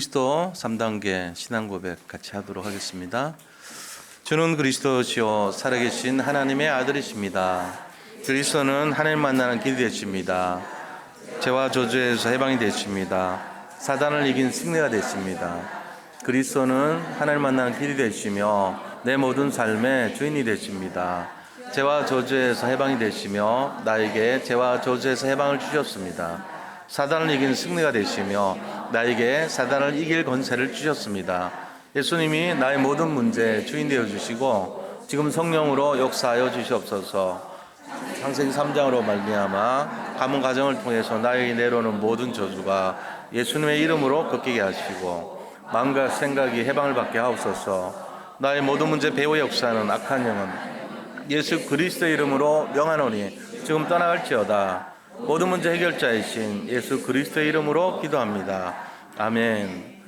그리스도 3단계 신앙 고백 같이 하도록 하겠습니다. 주는 그리스도시요 살아계신 하나님의 아들이십니다. 그리스도는 하나님 만나는 길이 되십니다. 죄와 저주에서 해방이 되십니다. 사단을 이긴 승리가 되십니다. 그리스도는 하나님 만나는 길이 되시며 내 모든 삶의 주인이 되십니다. 죄와 저주에서 해방이 되시며 나에게 죄와 저주에서 해방을 주셨습니다. 사단을 이긴 승리가 되시며 나에게 사단을 이길 권세를 주셨습니다. 예수님이 나의 모든 문제의 주인 되어 주시고 지금 성령으로 역사하여 주시옵소서. 창세기 3장으로 말미암아 가문 가정을 통해서 나에게 내려오는 모든 저주가 예수님의 이름으로 꺾이게 하시고 마음과 생각이 해방을 받게 하옵소서. 나의 모든 문제 배후의 역사는 악한 영은 예수 그리스도의 이름으로 명하노니 지금 떠나갈지어다. 모든 문제 해결자이신 예수 그리스도의 이름으로 기도합니다. 아멘.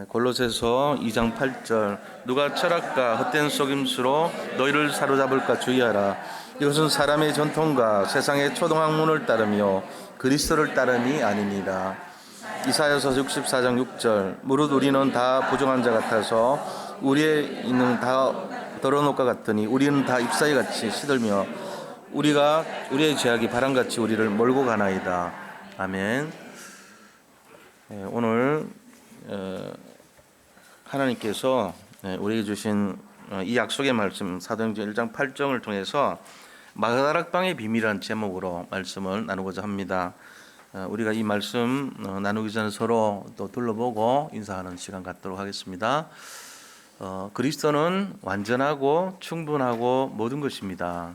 골로새서 2장 8절 누가 철학과 헛된 속임수로 너희를 사로잡을까 주의하라. 이것은 사람의 전통과 세상의 초등학문을 따르며 그리스도를 따름이 아닙니다. 이사야서 64장 6절 무릇 우리는 다 부정한 자 같아서 우리의 있는 다 더러운 옷과 같으니 우리는 다 잎사귀 같이 시들며 우리의 죄악이 바람같이 우리를 몰고 가나이다. 아멘. 오늘 하나님께서 우리에게 주신 이 약속의 말씀 사도행전 1장 8절을 통해서 마가다락방의 비밀이라는 제목으로 말씀을 나누고자 합니다. 우리가 이 말씀 나누기 전에 서로 또 둘러보고 인사하는 시간 갖도록 하겠습니다. 그리스도는 완전하고 충분하고 모든 것입니다.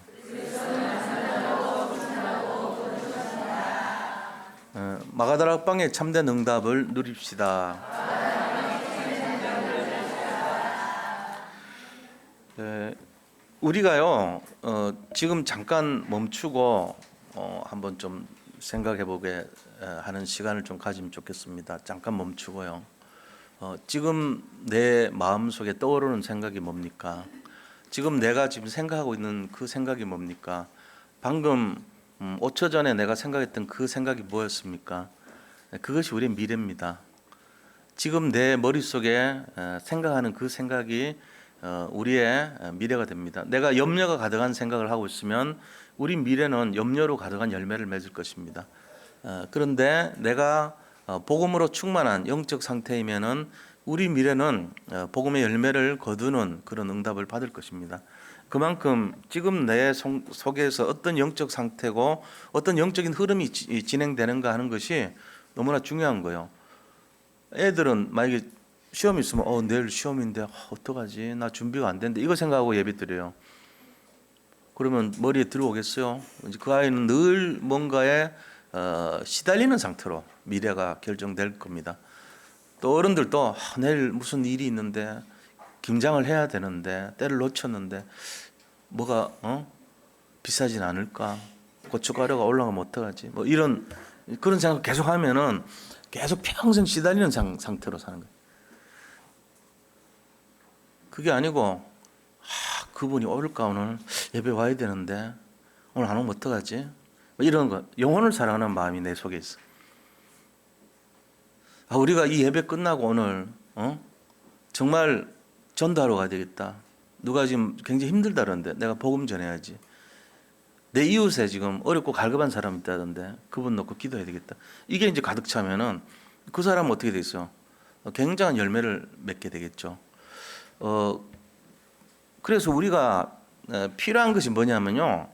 마가다락방의 참된 응답을 누립시다. 우리가요 지금 잠깐 멈추고 한번 좀 생각해보게 하는 시간을 좀 가지면 좋겠습니다. 잠깐 멈추고요. 지금 내 마음속에 떠오르는 생각이 뭡니까? 지금 내가 지금 생각하고 있는 그 생각이 뭡니까? 방금 5초 전에 내가 생각했던 그 생각이 뭐였습니까? 그것이 우리의 미래입니다. 지금 내 머릿속에 생각하는 그 생각이 우리의 미래가 됩니다. 내가 염려가 가득한 생각을 하고 있으면 우리 미래는 염려로 가득한 열매를 맺을 것입니다. 그런데 내가 복음으로 충만한 영적 상태이면은 우리 미래는 복음의 열매를 거두는 그런 응답을 받을 것입니다. 그만큼 지금 내 속에서 어떤 영적 상태고 어떤 영적인 흐름이 진행되는가 하는 것이 너무나 중요한 거예요. 애들은 만약에 시험이 있으면 내일 시험인데 어떡하지? 나 준비가 안 됐는데 이거 생각하고 예배 드려요. 그러면 머리에 들어오겠어요? 그 아이는 늘 뭔가에 시달리는 상태로 미래가 결정될 겁니다. 또 어른들도 내일 무슨 일이 있는데 김장을 해야 되는데 때를 놓쳤는데 뭐가 비싸진 않을까? 고춧가루가 올라가면 어떡하지? 뭐 이런 그런 생각 계속 하면은 계속 평생 시달리는 상태로 사는 거예요. 그게 아니고 그분이 올까 오늘 예배 와야 되는데 오늘 안 오면 어떡하지? 뭐 이런 거 영혼을 사랑하는 마음이 내 속에 있어. 우리가 이 예배 끝나고 오늘 정말 전도하러 가야 되겠다. 누가 지금 굉장히 힘들다던데 내가 복음 전해야지. 내 이웃에 지금 어렵고 갈급한 사람이 있다던데 그분 놓고 기도해야 되겠다. 이게 이제 가득 차면은 그 사람은 어떻게 돼 있어요? 굉장한 열매를 맺게 되겠죠. 그래서 우리가 필요한 것이 뭐냐면요.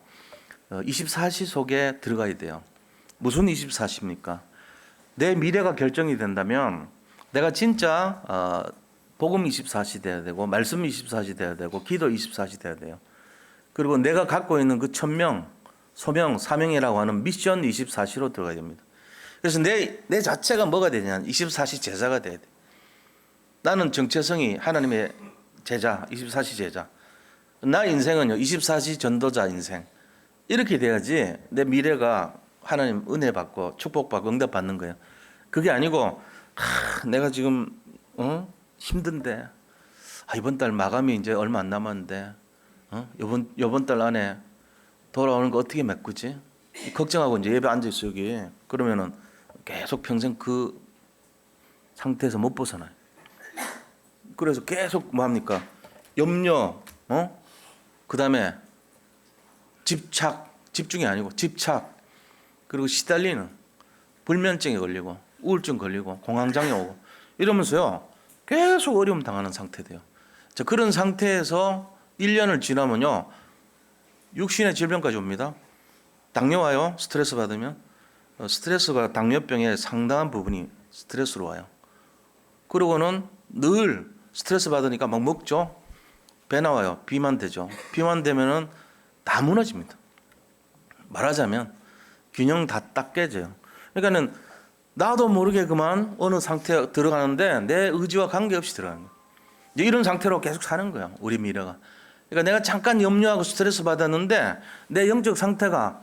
24시 속에 들어가야 돼요. 무슨 24시입니까? 내 미래가 결정이 된다면 내가 진짜 복음 24시 돼야 되고 말씀 24시 돼야 되고 기도 24시 돼야 돼요. 그리고 내가 갖고 있는 그 천명, 소명, 사명이라고 하는 미션 24시로 들어가야 됩니다. 그래서 내 자체가 뭐가 되냐? 24시 제자가 돼야 돼. 나는 정체성이 하나님의 제자, 24시 제자. 나 인생은요 24시 전도자 인생. 이렇게 돼야지 내 미래가 하나님 은혜 받고 축복받고 응답 받는 거예요. 그게 아니고 내가 지금 힘든데 이번 달 마감이 이제 얼마 안 남았는데 이번 달 안에 돌아오는 거 어떻게 메꾸지? 걱정하고 이제 예배 앉아 있어 여기. 그러면은 계속 평생 그 상태에서 못 벗어나요. 그래서 계속 뭐 합니까? 염려, 그다음에 집중이 아니고 집착, 그리고 시달리는, 불면증에 걸리고 우울증 걸리고 공황장애 오고 이러면서요 계속 어려움 당하는 상태 돼요. 자, 그런 상태에서 1년을 지나면요 육신의 질병까지 옵니다. 당뇨 와요. 스트레스 받으면 스트레스가 당뇨병의 상당한 부분이 스트레스로 와요. 그러고는 늘 스트레스 받으니까 막 먹죠. 배 나와요. 비만 되죠. 비만 되면은 다 무너집니다. 말하자면 균형 다 딱 깨져요. 그러니까는 나도 모르게 그만 어느 상태에 들어가는데 내 의지와 관계없이 들어가는 거예요. 이제 이런 상태로 계속 사는 거예요. 우리 미래가. 그러니까 내가 잠깐 염려하고 스트레스 받았는데 내 영적 상태가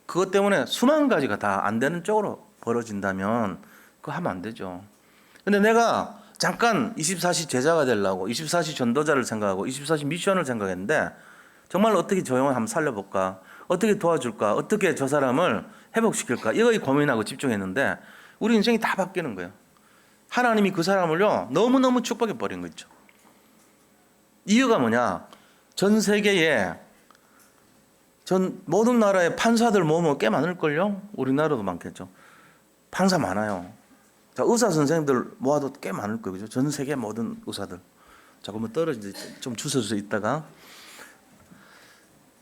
그것 때문에 수만 가지가 다 안 되는 쪽으로 벌어진다면 그거 하면 안 되죠. 근데 내가 잠깐 24시 제자가 되려고 24시 전도자를 생각하고 24시 미션을 생각했는데 정말 어떻게 저 영혼 한번 살려볼까? 어떻게 도와줄까? 어떻게 저 사람을 회복시킬까? 이거에 고민하고 집중했는데 우리 인생이 다 바뀌는 거예요. 하나님이 그 사람을요 너무너무 축복해 버린 거 있죠. 이유가 뭐냐? 전 세계에 전 모든 나라의 판사들 모으면 꽤 많을걸요? 우리나라도 많겠죠. 판사 많아요. 자, 의사 선생님들 모아도 꽤 많을 거예요. 그죠? 전 세계 모든 의사들. 자, 그러면 떨어지지 좀 주워서 있다가.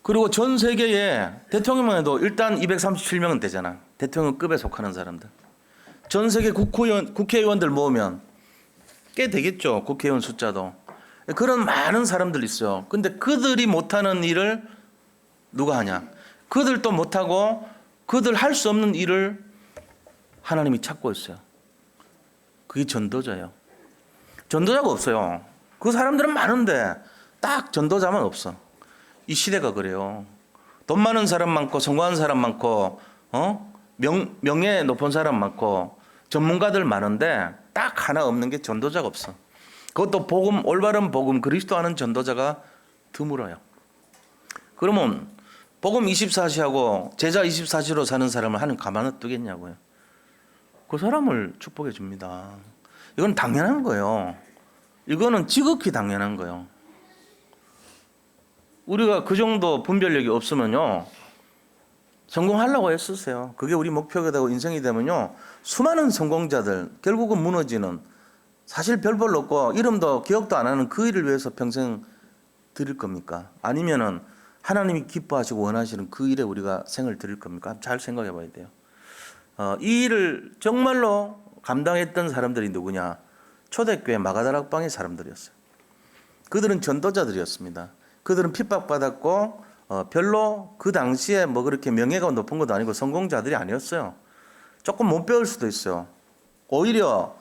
그리고 전 세계에 대통령만 해도 일단 237명은 되잖아. 대통령급에 속하는 사람들. 전 세계 국회의원들 모으면 꽤 되겠죠. 국회의원 숫자도. 그런 많은 사람들 있어요. 근데 그들이 못하는 일을 누가 하냐? 그들도 못하고 그들 할 수 없는 일을 하나님이 찾고 있어요. 그게 전도자예요. 전도자가 없어요. 그 사람들은 많은데 딱 전도자만 없어. 이 시대가 그래요. 돈 많은 사람 많고 성공한 사람 많고 명예 높은 사람 많고 전문가들 많은데 딱 하나 없는 게 전도자가 없어. 그것도 복음, 올바른 복음, 그리스도 하는 전도자가 드물어요. 그러면 복음 24시하고 제자 24시로 사는 사람을 하나님 가만히 두겠냐고요. 그 사람을 축복해 줍니다. 이건 당연한 거예요. 이거는 지극히 당연한 거예요. 우리가 그 정도 분별력이 없으면요 성공하려고 애쓰세요. 그게 우리 목표가 되고 인생이 되면요 수많은 성공자들 결국은 무너지는, 사실 별 볼 없고 이름도 기억도 안 하는 그 일을 위해서 평생 드릴 겁니까? 아니면은 하나님이 기뻐하시고 원하시는 그 일에 우리가 생을 드릴 겁니까? 잘 생각해 봐야 돼요. 이 일을 정말로 감당했던 사람들이 누구냐? 초대교회 마가다락방의 사람들이었어요. 그들은 전도자들이었습니다. 그들은 핍박받았고 별로 그 당시에 뭐 그렇게 명예가 높은 것도 아니고 성공자들이 아니었어요. 조금 못 배울 수도 있어요. 오히려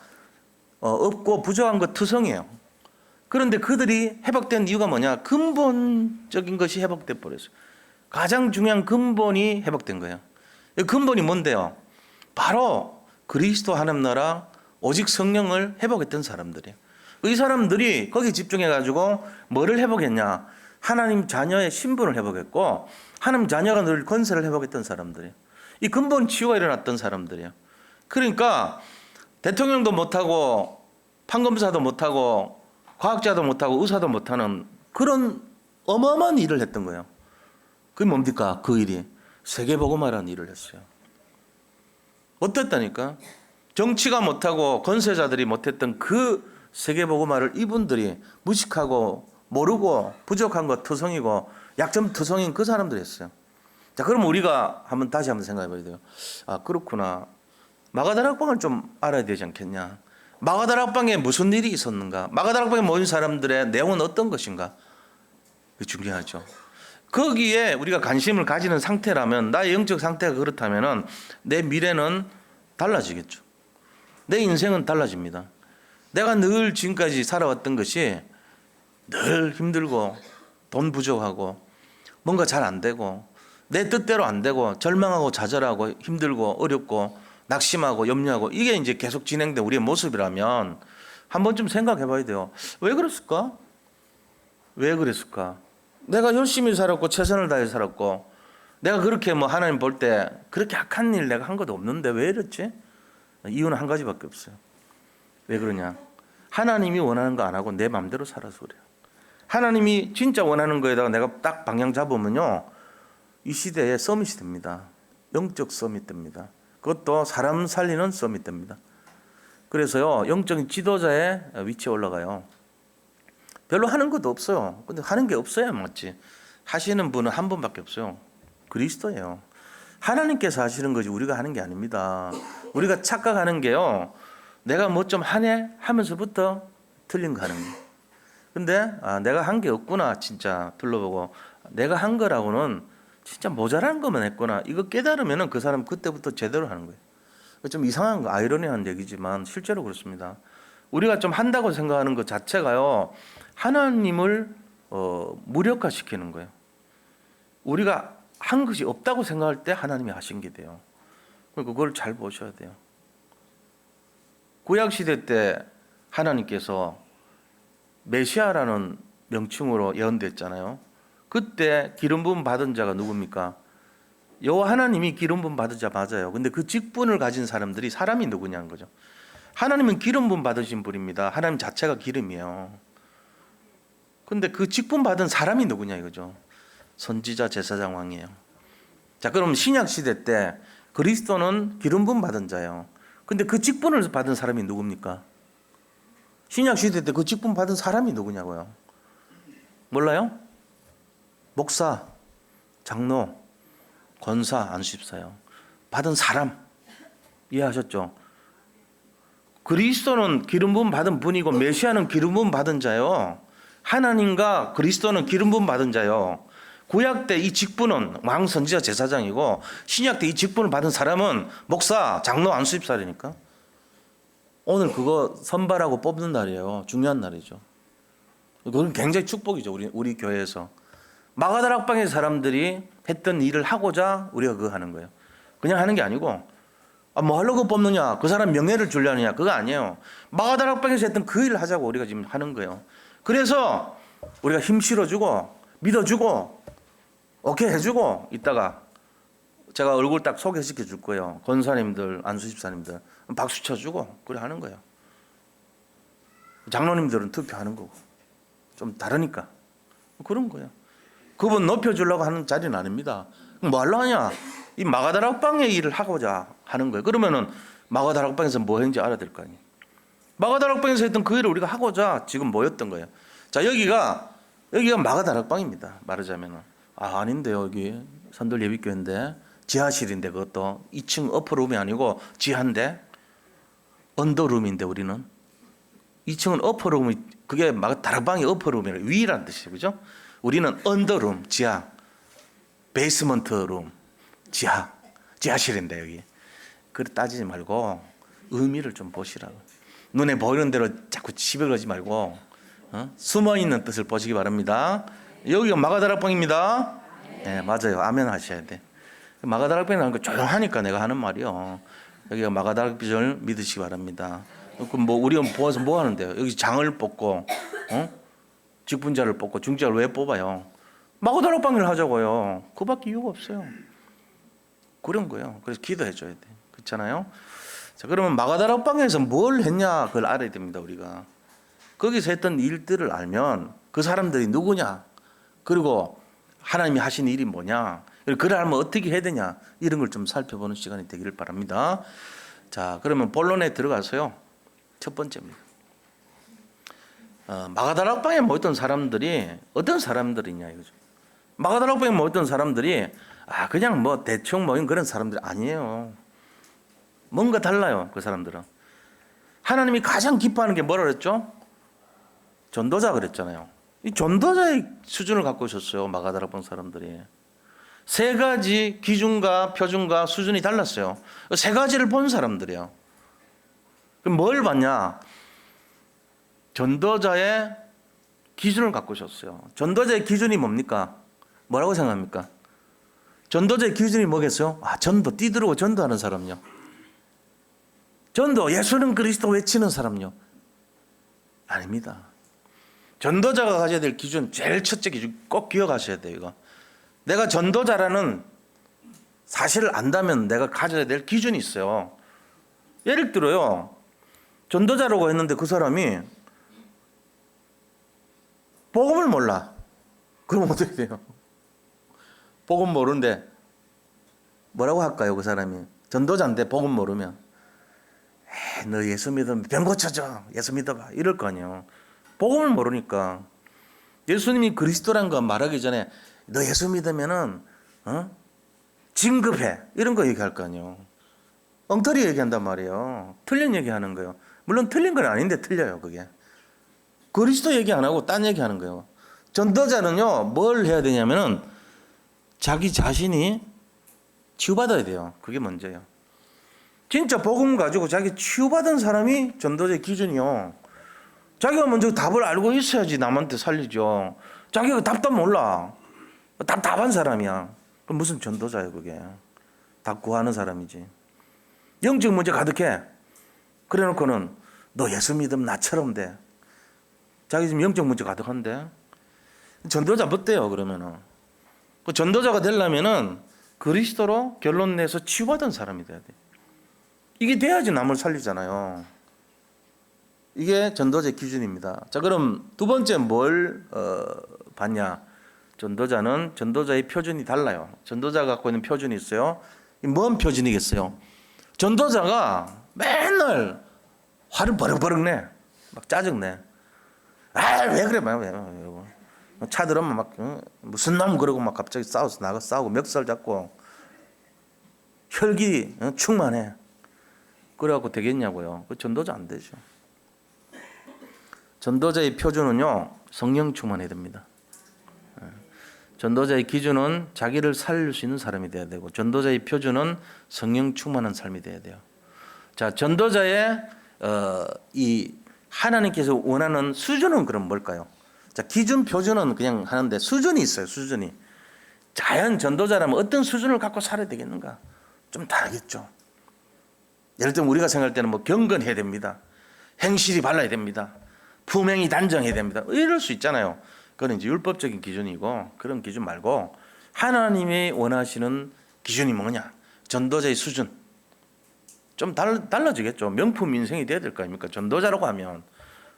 없고 부족한 것 투성이에요. 그런데 그들이 회복된 이유가 뭐냐? 근본적인 것이 회복돼 버렸어요. 가장 중요한 근본이 회복된 거예요. 이 근본이 뭔데요? 바로 그리스도 하나님 나라 오직 성령을 회복했던 사람들이에요. 이 사람들이 거기 집중해가지고 뭐를 회복했냐? 하나님 자녀의 신분을 회복했고 하나님 자녀가 늘 권세를 회복했던 사람들이에요. 이 근본 치유가 일어났던 사람들이에요. 그러니까 대통령도 못하고 판검사도 못하고 과학자도 못하고 의사도 못하는 그런 어마어마한 일을 했던 거예요. 그게 뭡니까? 그 일이 세계복음화라는 일을 했어요. 어땠다니까? 정치가 못하고 권세자들이 못했던 그 세계복음화를 이분들이 무식하고 모르고 부족한 것 투성이고 약점 투성인 그 사람들이 했어요. 자, 그럼 우리가 다시 한번 생각해 봐야 돼요. 아, 그렇구나. 마가다락방을 좀 알아야 되지 않겠냐? 마가다락방에 무슨 일이 있었는가? 마가다락방에 모인 사람들의 내용은 어떤 것인가? 그게 중요하죠. 거기에 우리가 관심을 가지는 상태라면, 나의 영적 상태가 그렇다면은 내 미래는 달라지겠죠. 내 인생은 달라집니다. 내가 늘 지금까지 살아왔던 것이 늘 힘들고 돈 부족하고 뭔가 잘 안 되고 내 뜻대로 안 되고 절망하고 좌절하고 힘들고 어렵고 낙심하고 염려하고 이게 이제 계속 진행된 우리의 모습이라면 한 번쯤 생각해 봐야 돼요. 왜 그랬을까? 왜 그랬을까? 내가 열심히 살았고 최선을 다해 살았고 내가 그렇게 뭐 하나님 볼 때 그렇게 악한 일 내가 한 것도 없는데 왜 이랬지? 이유는 한 가지밖에 없어요. 왜 그러냐? 하나님이 원하는 거 안 하고 내 마음대로 살아서 그래요. 하나님이 진짜 원하는 거에다가 내가 딱 방향 잡으면요, 이 시대에 서밋이 됩니다. 영적 서밋 됩니다. 그것도 사람 살리는 서밋 됩니다. 그래서요, 영적인 지도자의 위치에 올라가요. 별로 하는 것도 없어요. 근데 하는 게 없어야 맞지. 하시는 분은 한 분밖에 없어요. 그리스도예요. 하나님께서 하시는 거지 우리가 하는 게 아닙니다. 우리가 착각하는 게요, 내가 뭐 좀 하네 하면서부터 틀린 거 하는 거예요. 근데 내가 한 게 없구나, 진짜 둘러보고 내가 한 거라고는 진짜 모자란 것만 했구나, 이거 깨달으면 그 사람 그때부터 제대로 하는 거예요. 좀 이상한 거, 아이러니한 얘기지만 실제로 그렇습니다. 우리가 좀 한다고 생각하는 것 자체가요, 하나님을 무력화시키는 거예요. 우리가 한 것이 없다고 생각할 때 하나님이 하신 게 돼요. 그걸 잘 보셔야 돼요. 구약시대 때 하나님께서 메시아라는 명칭으로 예언됐잖아요. 그때 기름 부음 받은 자가 누굽니까? 여호와 하나님이 기름 부음 받은 자 맞아요. 근데 그 직분을 가진 사람들이 사람이 누구냐는 거죠. 하나님은 기름 부음 받으신 분입니다. 하나님 자체가 기름이에요. 근데 그 직분 받은 사람이 누구냐 이거죠. 선지자, 제사장, 왕이에요. 자, 그럼 신약 시대 때 그리스도는 기름 부음 받은 자예요. 근데 그 직분을 받은 사람이 누굽니까? 신약 시대 때 그 직분 받은 사람이 누구냐고요? 몰라요? 목사, 장로, 권사, 안수집사요. 받은 사람. 이해하셨죠? 그리스도는 기름 부음 받은 분이고 메시아는 기름 부음 받은 자요. 하나님과 그리스도는 기름 부음 받은 자요. 구약 때 이 직분은 왕, 선지자, 제사장이고 신약 때 이 직분을 받은 사람은 목사, 장로, 안수집사라니까. 오늘 그거 선발하고 뽑는 날이에요. 중요한 날이죠. 그건 굉장히 축복이죠. 우리 교회에서 마가다락방의 사람들이 했던 일을 하고자 우리가 그거 하는 거예요. 그냥 하는 게 아니고 뭐 하려고 뽑느냐, 그 사람 명예를 주려느냐, 그거 아니에요. 마가다락방에서 했던 그 일을 하자고 우리가 지금 하는 거예요. 그래서 우리가 힘 실어주고 믿어주고 오케이 해주고 이따가 제가 얼굴 딱 소개시켜 줄 거예요. 권사님들, 안수집사님들 박수 쳐주고 그래 하는 거예요. 장로님들은 투표하는 거고 좀 다르니까 그런 거예요. 그분 높여주려고 하는 자리는 아닙니다. 뭐 하려고 하냐? 이 마가다락방의 일을 하고자 하는 거예요. 그러면은 마가다락방에서 뭐 했는지 알아야 될 거 아니에요. 마가다락방에서 했던 그 일을 우리가 하고자 지금 모였던 거예요. 자, 여기가 마가다락방입니다. 말하자면은 아닌데요, 여기 산돌 예비교회인데 지하실인데 그것도 2층 어퍼룸이 아니고 지하인데 언더룸인데 우리는 2층은 어퍼룸이 그게 마가다락방이 어퍼룸이라 위라는 뜻이죠, 그죠? 우리는 언더룸 지하, 베이스먼트룸 지하실인데 여기. 그걸 따지지 말고 의미를 좀 보시라고. 눈에 보이는 대로 자꾸 치배 그러지 말고 숨어있는 뜻을 보시기 바랍니다. 여기가 마가다락방입니다. 네, 맞아요. 아멘 하셔야 돼. 마가다락방이라는 거 조용하니까 내가 하는 말이요. 여기가 마가다락방을 믿으시기 바랍니다. 그럼 뭐 우리가 모아서 뭐 하는데요? 여기 장을 뽑고 직분자를 뽑고 중직자를 왜 뽑아요? 마가다락방을 하자고요. 그밖에 이유가 없어요. 그런 거예요. 그래서 기도해 줘야 돼. 그렇잖아요? 자, 그러면 마가다락방에서 뭘 했냐 그걸 알아야 됩니다. 우리가 거기서 했던 일들을 알면 그 사람들이 누구냐, 그리고 하나님이 하신 일이 뭐냐, 그리고 그걸 알면 어떻게 해야 되냐, 이런 걸 좀 살펴보는 시간이 되기를 바랍니다. 자, 그러면 본론에 들어가서요. 첫 번째입니다. 마가다락방에 모였던 사람들이 어떤 사람들이냐 이거죠. 마가다락방에 모였던 사람들이 그냥 뭐 대충 모인 그런 사람들이 아니에요. 뭔가 달라요. 그 사람들은 하나님이 가장 기뻐하는 게 뭐라 그랬죠? 전도자 그랬잖아요. 이 전도자의 수준을 갖고 있었어요. 마가다락방 사람들이 세 가지 기준과 표준과 수준이 달랐어요. 세 가지를 본 사람들이에요. 그럼 뭘 봤냐? 전도자의 기준을 갖고 있었어요. 전도자의 기준이 뭡니까? 뭐라고 생각합니까? 전도자의 기준이 뭐겠어요? 전도 뛰들고 전도하는 사람요. 전도 예수는 그리스도 외치는 사람요. 아닙니다. 전도자가 가져야 될 기준, 제일 첫째 기준 꼭 기억하셔야 돼요. 이거 내가 전도자라는 사실을 안다면 내가 가져야 될 기준이 있어요. 예를 들어요, 전도자라고 했는데 그 사람이 복음을 몰라. 그럼 어떻게 돼요? 복음 모르는데 뭐라고 할까요? 그 사람이 전도자인데 복음 모르면 너 예수 믿으면 병 고쳐줘. 예수 믿어봐. 이럴 거 아니에요. 복음을 모르니까. 예수님이 그리스도란 거 말하기 전에 너 예수 믿으면은 진급해. 이런 거 얘기할 거 아니에요. 엉터리 얘기한단 말이에요. 틀린 얘기하는 거예요. 물론 틀린 건 아닌데 틀려요. 그게. 그리스도 얘기 안 하고 딴 얘기 하는 거예요. 전도자는요. 뭘 해야 되냐면은 자기 자신이 치유받아야 돼요. 그게 먼저예요. 진짜 복음 가지고 자기 치유받은 사람이 전도자의 기준이요. 자기가 먼저 답을 알고 있어야지 남한테 살리죠. 자기가 답도 몰라. 답답한 사람이야. 그럼 무슨 전도자예요 그게. 답 구하는 사람이지. 영적 문제 가득해. 그래 놓고는 너 예수 믿으면 나처럼 돼. 자기 지금 영적 문제 가득한데. 전도자 못 돼요 그러면은. 그 전도자가 되려면은 그리스도로 결론 내서 치유받은 사람이 돼야 돼. 이게 돼야지 남을 살리잖아요. 이게 전도자의 기준입니다. 자, 그럼 두 번째 뭘 봤냐? 전도자는 전도자의 표준이 달라요. 전도자가 갖고 있는 표준이 있어요. 뭔 표준이겠어요? 전도자가 맨날 화를 버럭버럭 내. 막 짜증내. 아, 왜 그래? 왜. 차 들으면 막 무슨 놈 그러고 막 갑자기 싸우고 멱살 잡고 혈기 충만해. 그래갖고 되겠냐고요. 그 전도자 안 되죠. 전도자의 표준은요, 성령 충만해야 됩니다. 전도자의 기준은 자기를 살릴 수 있는 사람이 돼야 되고, 전도자의 표준은 성령 충만한 삶이 돼야 돼요. 자, 전도자의 이 하나님께서 원하는 수준은 그럼 뭘까요? 자, 기준 표준은 그냥 하는데 수준이 있어요. 수준이. 자연 전도자라면 어떤 수준을 갖고 살아야 되겠는가? 좀 다르겠죠. 예를 들면 우리가 생각할 때는 뭐 경건해야 됩니다. 행실이 발라야 됩니다. 품행이 단정해야 됩니다. 이럴 수 있잖아요. 그건 이제 율법적인 기준이고 그런 기준 말고 하나님이 원하시는 기준이 뭐냐? 전도자의 수준. 좀 달라지겠죠. 명품 인생이 돼야 될 거 아닙니까? 전도자라고 하면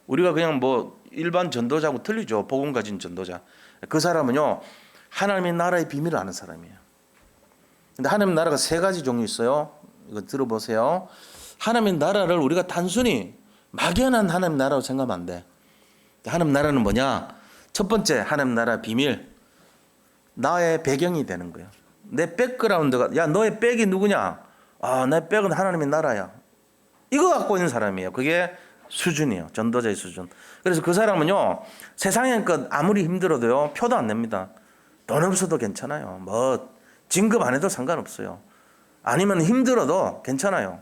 우리가 그냥 뭐 일반 전도자하고 틀리죠. 복음 가진 전도자. 그 사람은요. 하나님의 나라의 비밀을 아는 사람이에요. 근데 하나님의 나라가 세 가지 종류 있어요. 이거 들어보세요. 하나님의 나라를 우리가 단순히 막연한 하나님 나라로 생각하면 안 돼. 하나님 나라는 뭐냐? 첫 번째 하나님 나라 비밀. 나의 배경이 되는 거예요. 내 백그라운드가 야 너의 백이 누구냐? 아, 내 백은 하나님의 나라야. 이거 갖고 있는 사람이에요. 그게 수준이에요. 전도자의 수준. 그래서 그 사람은요. 세상의 것 아무리 힘들어도요. 표도 안 냅니다. 돈 없어도 괜찮아요. 뭐 진급 안 해도 상관없어요. 아니면 힘들어도 괜찮아요.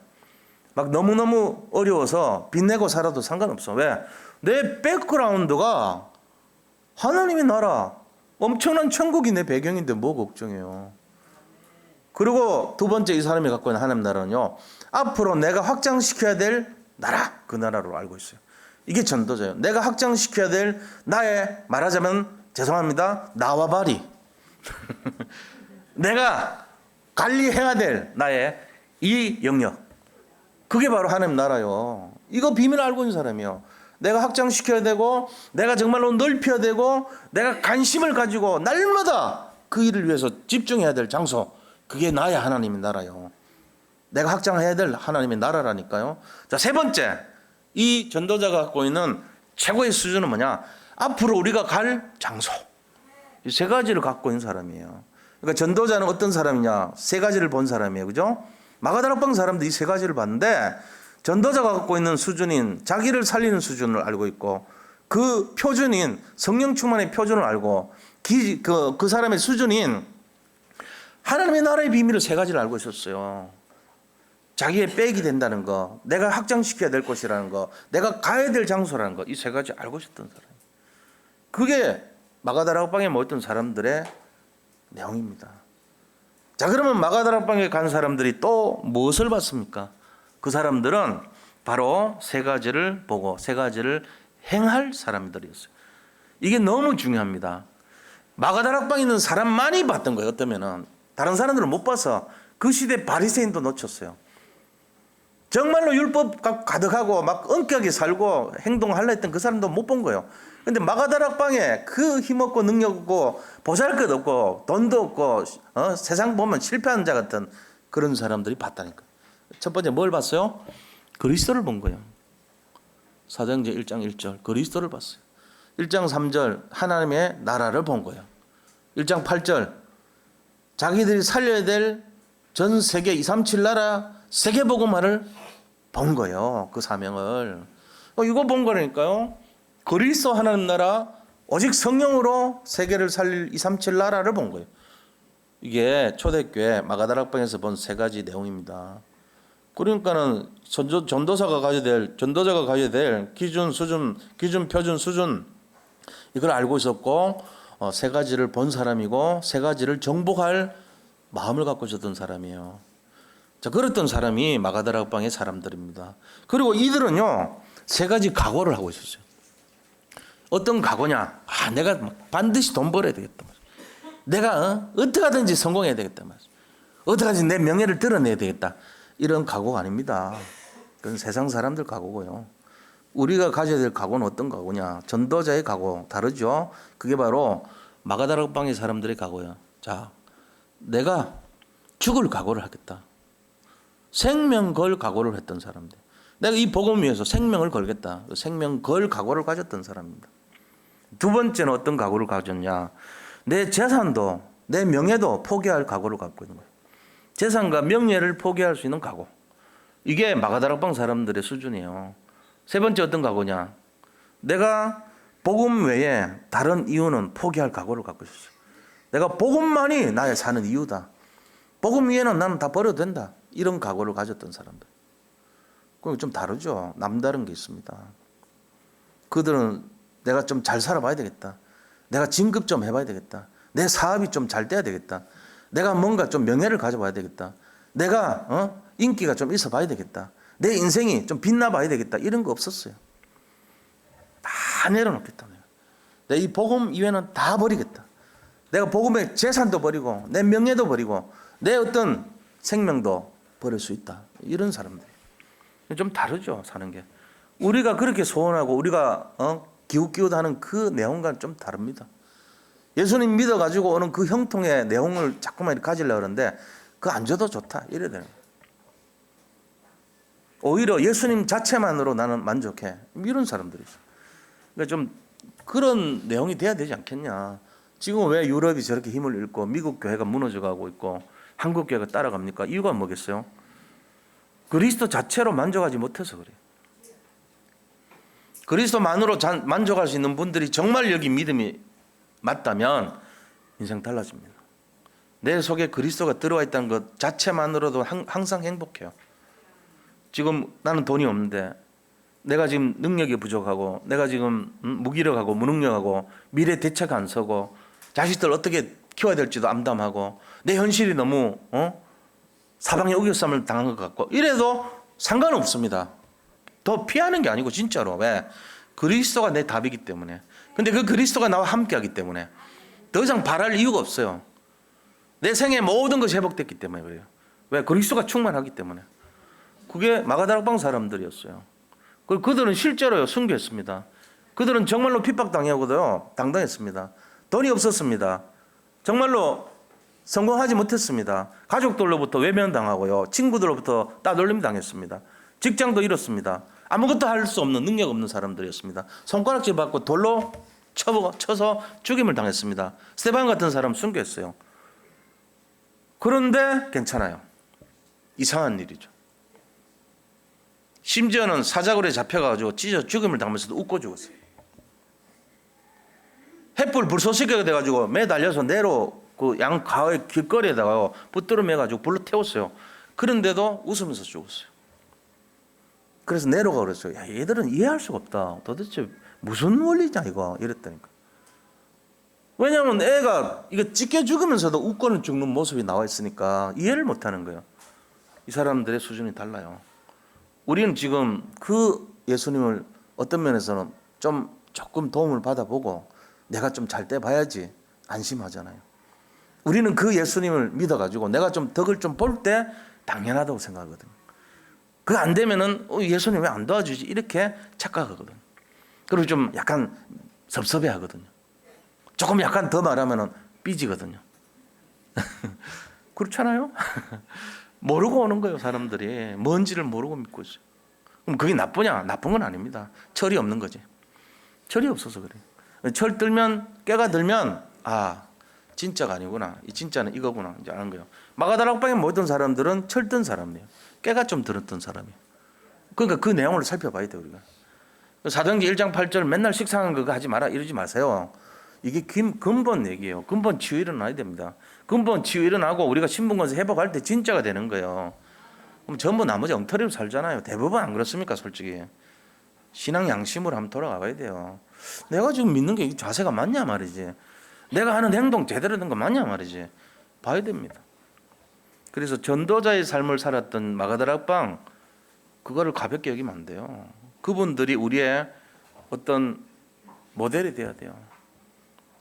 막 너무너무 어려워서 빚내고 살아도 상관없어. 왜? 내 백그라운드가 하나님의 나라, 엄청난 천국이 내 배경인데 뭐 걱정해요. 그리고 두 번째 이 사람이 갖고 있는 하나님 나라는요. 앞으로 내가 확장시켜야 될 나라, 그 나라로 알고 있어요. 이게 전도자예요. 내가 확장시켜야 될 나의 말하자면 죄송합니다. 나와바리. 내가 관리해야 될 나의 이 영역. 그게 바로 하나님 나라요. 이거 비밀을 알고 있는 사람이요. 내가 확장시켜야 되고 내가 정말로 넓혀야 되고 내가 관심을 가지고 날마다 그 일을 위해서 집중해야 될 장소. 그게 나의 하나님의 나라요. 내가 확장해야 될 하나님의 나라라니까요. 자, 세 번째. 이 전도자가 갖고 있는 최고의 수준은 뭐냐? 앞으로 우리가 갈 장소. 이 세 가지를 갖고 있는 사람이에요. 그러니까 전도자는 어떤 사람이냐? 세 가지를 본 사람이에요. 그죠? 마가다락방 사람도 이 세 가지를 봤는데 전도자가 갖고 있는 수준인 자기를 살리는 수준을 알고 있고 그 표준인 성령 충만의 표준을 알고 그 사람의 수준인 하나님의 나라의 비밀을 세 가지를 알고 있었어요. 자기의 백이 된다는 거, 내가 확장시켜야 될 곳이라는 거, 내가 가야 될 장소라는 거, 이 세 가지 알고 있었던 사람. 그게 마가다락방에 모였던 사람들의 내용입니다. 자, 그러면 마가다락방에 간 사람들이 또 무엇을 봤습니까? 그 사람들은 바로 세 가지를 보고 세 가지를 행할 사람들이었어요. 이게 너무 중요합니다. 마가다락방에 있는 사람만이 봤던 거예요. 어떠면은 다른 사람들은 못 봐서 그 시대 바리새인도 놓쳤어요. 정말로 율법 가득하고 막 엄격하게 살고 행동하려 했던 그 사람도 못 본 거예요. 근데 마가다락방에 그 힘없고 능력 없고 보잘것 없고 돈도 없고 세상 보면 실패하는 자 같은 그런 사람들이 봤다니까. 첫 번째 뭘 봤어요? 그리스도를 본 거예요. 사도행전 1장 1절 그리스도를 봤어요. 1장 3절 하나님의 나라를 본 거예요. 1장 8절 자기들이 살려야 될 전 세계 237 나라 세계복음화를 본 거예요. 그 사명을. 이거 본 거라니까요. 그리스도 하나님 나라 오직 성령으로 세계를 살릴 237 나라를 본 거예요. 이게 초대교회 마가다락방에서 본 세 가지 내용입니다. 그러니까는 전도자가 가져야 될 기준, 수준, 표준, 수준 이걸 알고 있었고 세 가지를 본 사람이고 세 가지를 정복할 마음을 갖고 있었던 사람이에요. 자, 그랬던 사람이 마가다락방의 사람들입니다. 그리고 이들은요 세 가지 각오를 하고 있었어요. 어떤 각오냐? 내가 반드시 돈 벌어야 되겠다. 내가 어떻게 하든지 성공해야 되겠다. 어떻게 하든지 내 명예를 드러내야 되겠다. 이런 각오가 아닙니다. 그건 세상 사람들 각오고요. 우리가 가져야 될 각오는 어떤 각오냐? 전도자의 각오 다르죠. 그게 바로 마가다락방의 사람들의 각오예요. 자, 내가 죽을 각오를 하겠다. 생명 걸 각오를 했던 사람들. 내가 이 복음 위해서 생명을 걸겠다. 생명 걸 각오를 가졌던 사람입니다. 두 번째는 어떤 각오를 가졌냐? 내 재산도 내 명예도 포기할 각오를 갖고 있는 거예요. 재산과 명예를 포기할 수 있는 각오. 이게 마가다락방 사람들의 수준이에요. 세 번째 어떤 각오냐? 내가 복음 외에 다른 이유는 포기할 각오를 갖고 있었어요. 내가 복음만이 나의 사는 이유다. 복음 위에는 나는 다 버려도 된다. 이런 각오를 가졌던 사람들. 그건 좀 다르죠. 남다른 게 있습니다. 그들은 내가 좀 잘 살아봐야 되겠다. 내가 진급 좀 해봐야 되겠다. 내 사업이 좀 잘 돼야 되겠다. 내가 뭔가 좀 명예를 가져봐야 되겠다. 내가 인기가 좀 있어 봐야 되겠다. 내 인생이 좀 빛나 봐야 되겠다. 이런 거 없었어요. 다 내려놓겠다. 내 이 복음 이외에는 다 버리겠다. 내가 복음의 재산도 버리고 내 명예도 버리고 내 어떤 생명도 버릴 수 있다. 이런 사람들. 좀 다르죠. 사는 게. 우리가 그렇게 소원하고 우리가 기웃기웃하는 그 내용과는 좀 다릅니다. 예수님 믿어가지고 오는 그 형통의 내용을 자꾸만 이렇게 가지려고 하는데 그거 안 줘도 좋다. 이래야 되는 거예요. 오히려 예수님 자체만으로 나는 만족해. 이런 사람들이 있어요. 그러니까 좀 그런 내용이 돼야 되지 않겠냐. 지금 왜 유럽이 저렇게 힘을 잃고 미국 교회가 무너져가고 있고 한국 교회가 따라갑니까? 이유가 뭐겠어요? 그리스도 자체로 만족하지 못해서 그래요. 그리스도만으로 만족할 수 있는 분들이 정말 여기 믿음이 맞다면 인생 달라집니다. 내 속에 그리스도가 들어와 있다는 것 자체만으로도 항상 행복해요. 지금 나는 돈이 없는데 내가 지금 능력이 부족하고 내가 지금 무기력하고 무능력하고 미래 대책 안 서고 자식들 어떻게 키워야 될지도 암담하고 내 현실이 너무 사방에 우겨쌈을 당한 것 같고 이래도 상관없습니다. 더 피하는 게 아니고 진짜로. 왜? 그리스도가 내 답이기 때문에. 근데 그 그리스도가 나와 함께하기 때문에 더 이상 바랄 이유가 없어요. 내 생에 모든 것이 회복됐기 때문에 그래요. 왜? 그리스도가 충만하기 때문에. 그게 마가다락방 사람들이었어요. 그들은 실제로요 순교했습니다. 그들은 정말로 핍박당하고도요 당당했습니다. 돈이 없었습니다. 정말로 성공하지 못했습니다. 가족들로부터 외면당하고요 친구들로부터 따돌림 당했습니다. 직장도 잃었습니다. 아무것도 할 수 없는 능력 없는 사람들이었습니다. 손가락질 받고 돌로 쳐서 죽임을 당했습니다. 스테반 같은 사람 순교했어요. 그런데 괜찮아요. 이상한 일이죠. 심지어는 사자굴에 잡혀가지고 찢어 죽임을 당하면서도 웃고 죽었어요. 횃불 불쏘시개가 돼가지고 매달려서 내로 그 양가의 길거리에다가 붙들어 매가지고 불로 태웠어요. 그런데도 웃으면서 죽었어요. 그래서 내로가 그랬어요. 야, 얘들은 이해할 수가 없다. 도대체 무슨 원리냐 이거 이랬다니까. 왜냐하면 애가 이거 찢겨 죽으면서도 웃고는 죽는 모습이 나와 있으니까 이해를 못하는 거예요. 이 사람들의 수준이 달라요. 우리는 지금 그 예수님을 어떤 면에서는 조금 도움을 받아보고 내가 좀 잘 때 봐야지 안심하잖아요. 우리는 그 예수님을 믿어가지고 내가 좀 덕을 좀 볼 때 당연하다고 생각하거든요. 그거 안 되면은 예수님 왜 안 도와주지? 이렇게 착각하거든. 그리고 좀 약간 섭섭해 하거든요. 조금 약간 더 말하면은 삐지거든요. 그렇잖아요? 모르고 오는 거예요, 사람들이. 뭔지를 모르고 믿고 있어요. 그럼 그게 나쁘냐? 나쁜 건 아닙니다. 철이 없는 거지. 철이 없어서 그래요. 철 들면, 깨가 들면, 아, 진짜가 아니구나. 이 진짜는 이거구나. 이제 아는 거예요. 마가다락방에 모였던 사람들은 철든 사람이에요. 깨가 좀 들었던 사람이에요. 그러니까 그 내용을 살펴봐야 돼요, 우리가. 사도행전 1장 8절 맨날 식상한 거 하지 마라 이러지 마세요. 이게 근본 얘기예요. 근본 치유 일어나야 됩니다. 근본 치유 일어나고 우리가 신분권세 회복할 때 진짜가 되는 거예요. 그럼 전부 나머지 엉터리로 살잖아요. 대부분 안 그렇습니까, 솔직히. 신앙 양심으로 한번 돌아가 봐야 돼요. 내가 지금 믿는 게 자세가 맞냐 말이지. 내가 하는 행동 제대로 된 거 맞냐 말이지. 봐야 됩니다. 그래서 전도자의 삶을 살았던 마가다락방 그거를 가볍게 여기면 안 돼요. 그분들이 우리의 어떤 모델이 돼야 돼요.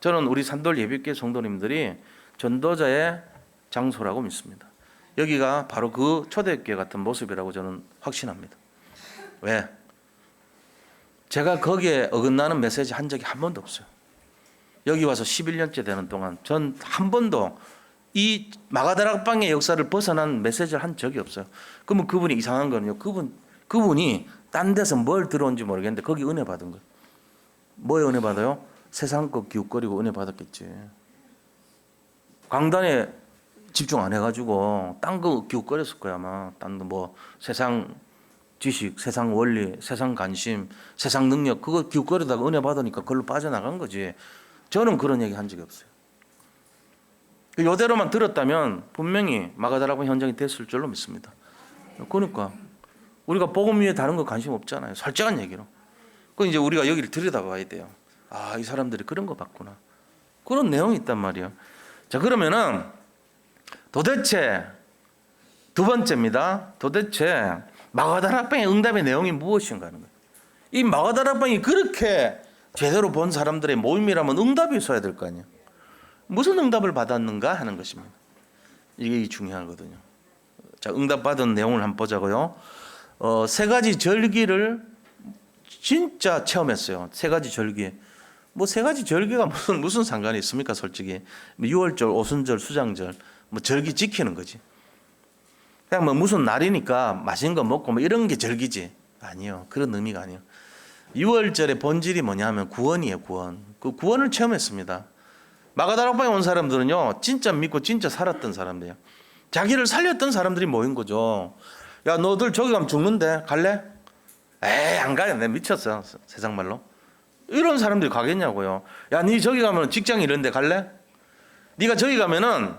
저는 우리 산돌 예비교회 성도님들이 전도자의 장소라고 믿습니다. 여기가 바로 그 초대교회 같은 모습이라고 저는 확신합니다. 왜? 제가 거기에 어긋나는 메시지 한 적이 한 번도 없어요. 여기 와서 11년째 되는 동안 전 한 번도 이 마가다락방의 역사를 벗어난 메시지를 한 적이 없어요. 그러면 그분이 이상한 거는요. 그분이 딴 데서 뭘 들어온지 모르겠는데 거기 은혜 받은 거예요. 뭐에 은혜 받아요? 세상 것 기웃거리고 은혜 받았겠지. 강단에 집중 안 해가지고 딴 거 기웃거렸을 거야 아마. 딴 거 뭐 세상 지식, 세상 원리, 세상 관심, 세상 능력 그거 기웃거리다가 은혜 받으니까 그걸로 빠져나간 거지. 저는 그런 얘기 한 적이 없어요. 이대로만 들었다면 분명히 마가다락방 현장이 됐을 줄로 믿습니다. 그러니까 우리가 복음 위에 다른 거 관심 없잖아요. 솔직한 얘기로. 그 이제 우리가 여기를 들여다봐야 돼요. 아, 이 사람들이 그런 거 봤구나. 그런 내용이 있단 말이에요. 자, 그러면은 도대체 두 번째입니다. 도대체 마가다락방의 응답의 내용이 무엇인가 하는 거예요. 이 마가다락방이 그렇게 제대로 본 사람들의 모임이라면 응답이 있어야 될 거 아니에요. 무슨 응답을 받았는가 하는 것입니다. 이게 중요하거든요. 자, 응답받은 내용을 한번 보자고요. 세 가지 절기를 진짜 체험했어요. 세 가지 절기. 뭐 세 가지 절기가 무슨 상관이 있습니까, 솔직히. 6월절, 오순절, 수장절, 뭐 절기 지키는 거지. 그냥 뭐 무슨 날이니까 맛있는 거 먹고 뭐 이런 게 절기지. 아니요. 그런 의미가 아니에요. 6월절의 본질이 뭐냐면 구원이에요, 구원. 그 구원을 체험했습니다. 마가다락방에 온 사람들은요, 진짜 믿고 진짜 살았던 사람들이에요. 자기를 살렸던 사람들이 모인 거죠. 야, 너들 저기 가면 죽는데 갈래? 에이, 안 가요. 내가 미쳤어. 세상 말로. 이런 사람들이 가겠냐고요. 야, 니 저기 가면 직장 이런 데 갈래? 네가 저기 가면은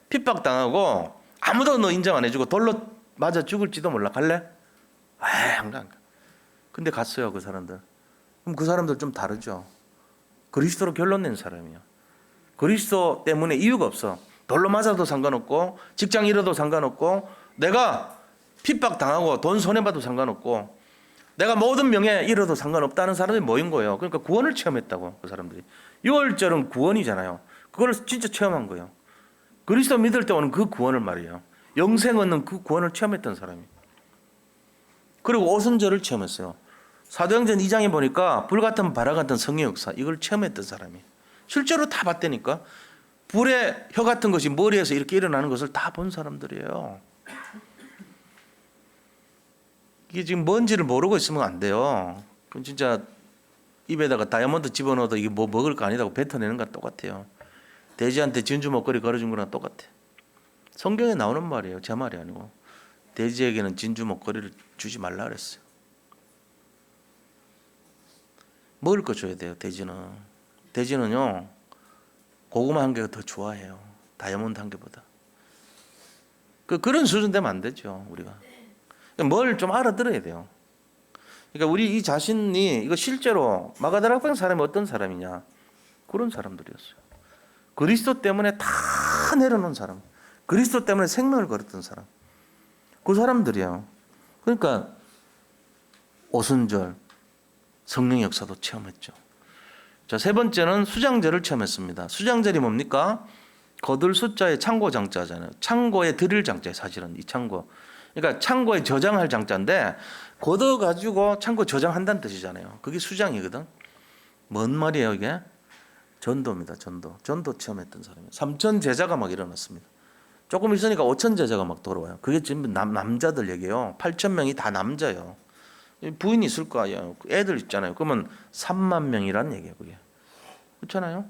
핍박당하고 아무도 너 인정 안 해주고 돌로 맞아 죽을지도 몰라. 갈래? 에이, 안 가. 근데 갔어요, 그 사람들. 그럼 그 사람들 좀 다르죠. 그리스도로 결론 낸 사람이에요. 그리스도 때문에 이유가 없어. 돌로 맞아도 상관없고 직장 잃어도 상관없고 내가 핍박당하고 돈 손해봐도 상관없고 내가 모든 명예 잃어도 상관없다는 사람들이 모인 거예요. 그러니까 구원을 체험했다고 그 사람들이. 6월절은 구원이잖아요. 그걸 진짜 체험한 거예요. 그리스도 믿을 때 오는 그 구원을 말이에요. 영생 얻는 그 구원을 체험했던 사람이. 그리고 오순절을 체험했어요. 사도행전 2장에 보니까 불같은 바람 같은 성령 역사 이걸 체험했던 사람이. 실제로 다 봤다니까. 불의 혀 같은 것이 머리에서 이렇게 일어나는 것을 다 본 사람들이에요. 이게 지금 뭔지를 모르고 있으면 안 돼요. 그럼 진짜 입에다가 다이아몬드 집어넣어도 이게 뭐 먹을 거 아니라고 뱉어내는 거랑 똑같아요. 돼지한테 진주 먹거리 걸어준 거랑 똑같아. 성경에 나오는 말이에요. 제 말이 아니고. 돼지에게는 진주 먹거리를 주지 말라 그랬어요. 먹을 거 줘야 돼요. 돼지는요 고구마 한 개가 더 좋아해요. 다이아몬드 한 개보다. 그런 수준 되면 안 되죠. 우리가 뭘 좀 알아들어야 돼요. 그러니까 우리 이 자신이 이거 실제로 마가다락방 사람이 어떤 사람이냐, 그런 사람들이었어요. 그리스도 때문에 다 내려놓은 사람, 그리스도 때문에 생명을 걸었던 사람, 그 사람들이에요. 그러니까 오순절 성령 역사도 체험했죠. 자, 세 번째는 수장절을 체험했습니다. 수장절이 뭡니까? 거들 숫자에 창고 장자잖아요. 창고에 드릴 장자예요. 사실은 이 창고. 그러니까 창고에 저장할 장자인데 걷어가지고 창고에 저장한다는 뜻이잖아요. 그게 수장이거든. 뭔 말이에요 이게? 전도입니다. 전도 체험했던 사람이에요. 3천 제자가 막 일어났습니다. 조금 있으니까 5천 제자가 막 돌아와요. 그게 지금 남자들 얘기예요. 8천 명이 다 남자예요. 부인이 있을 거 아니에요. 애들 있잖아요. 그러면 3만 명이란 얘기예요. 그게. 그렇잖아요.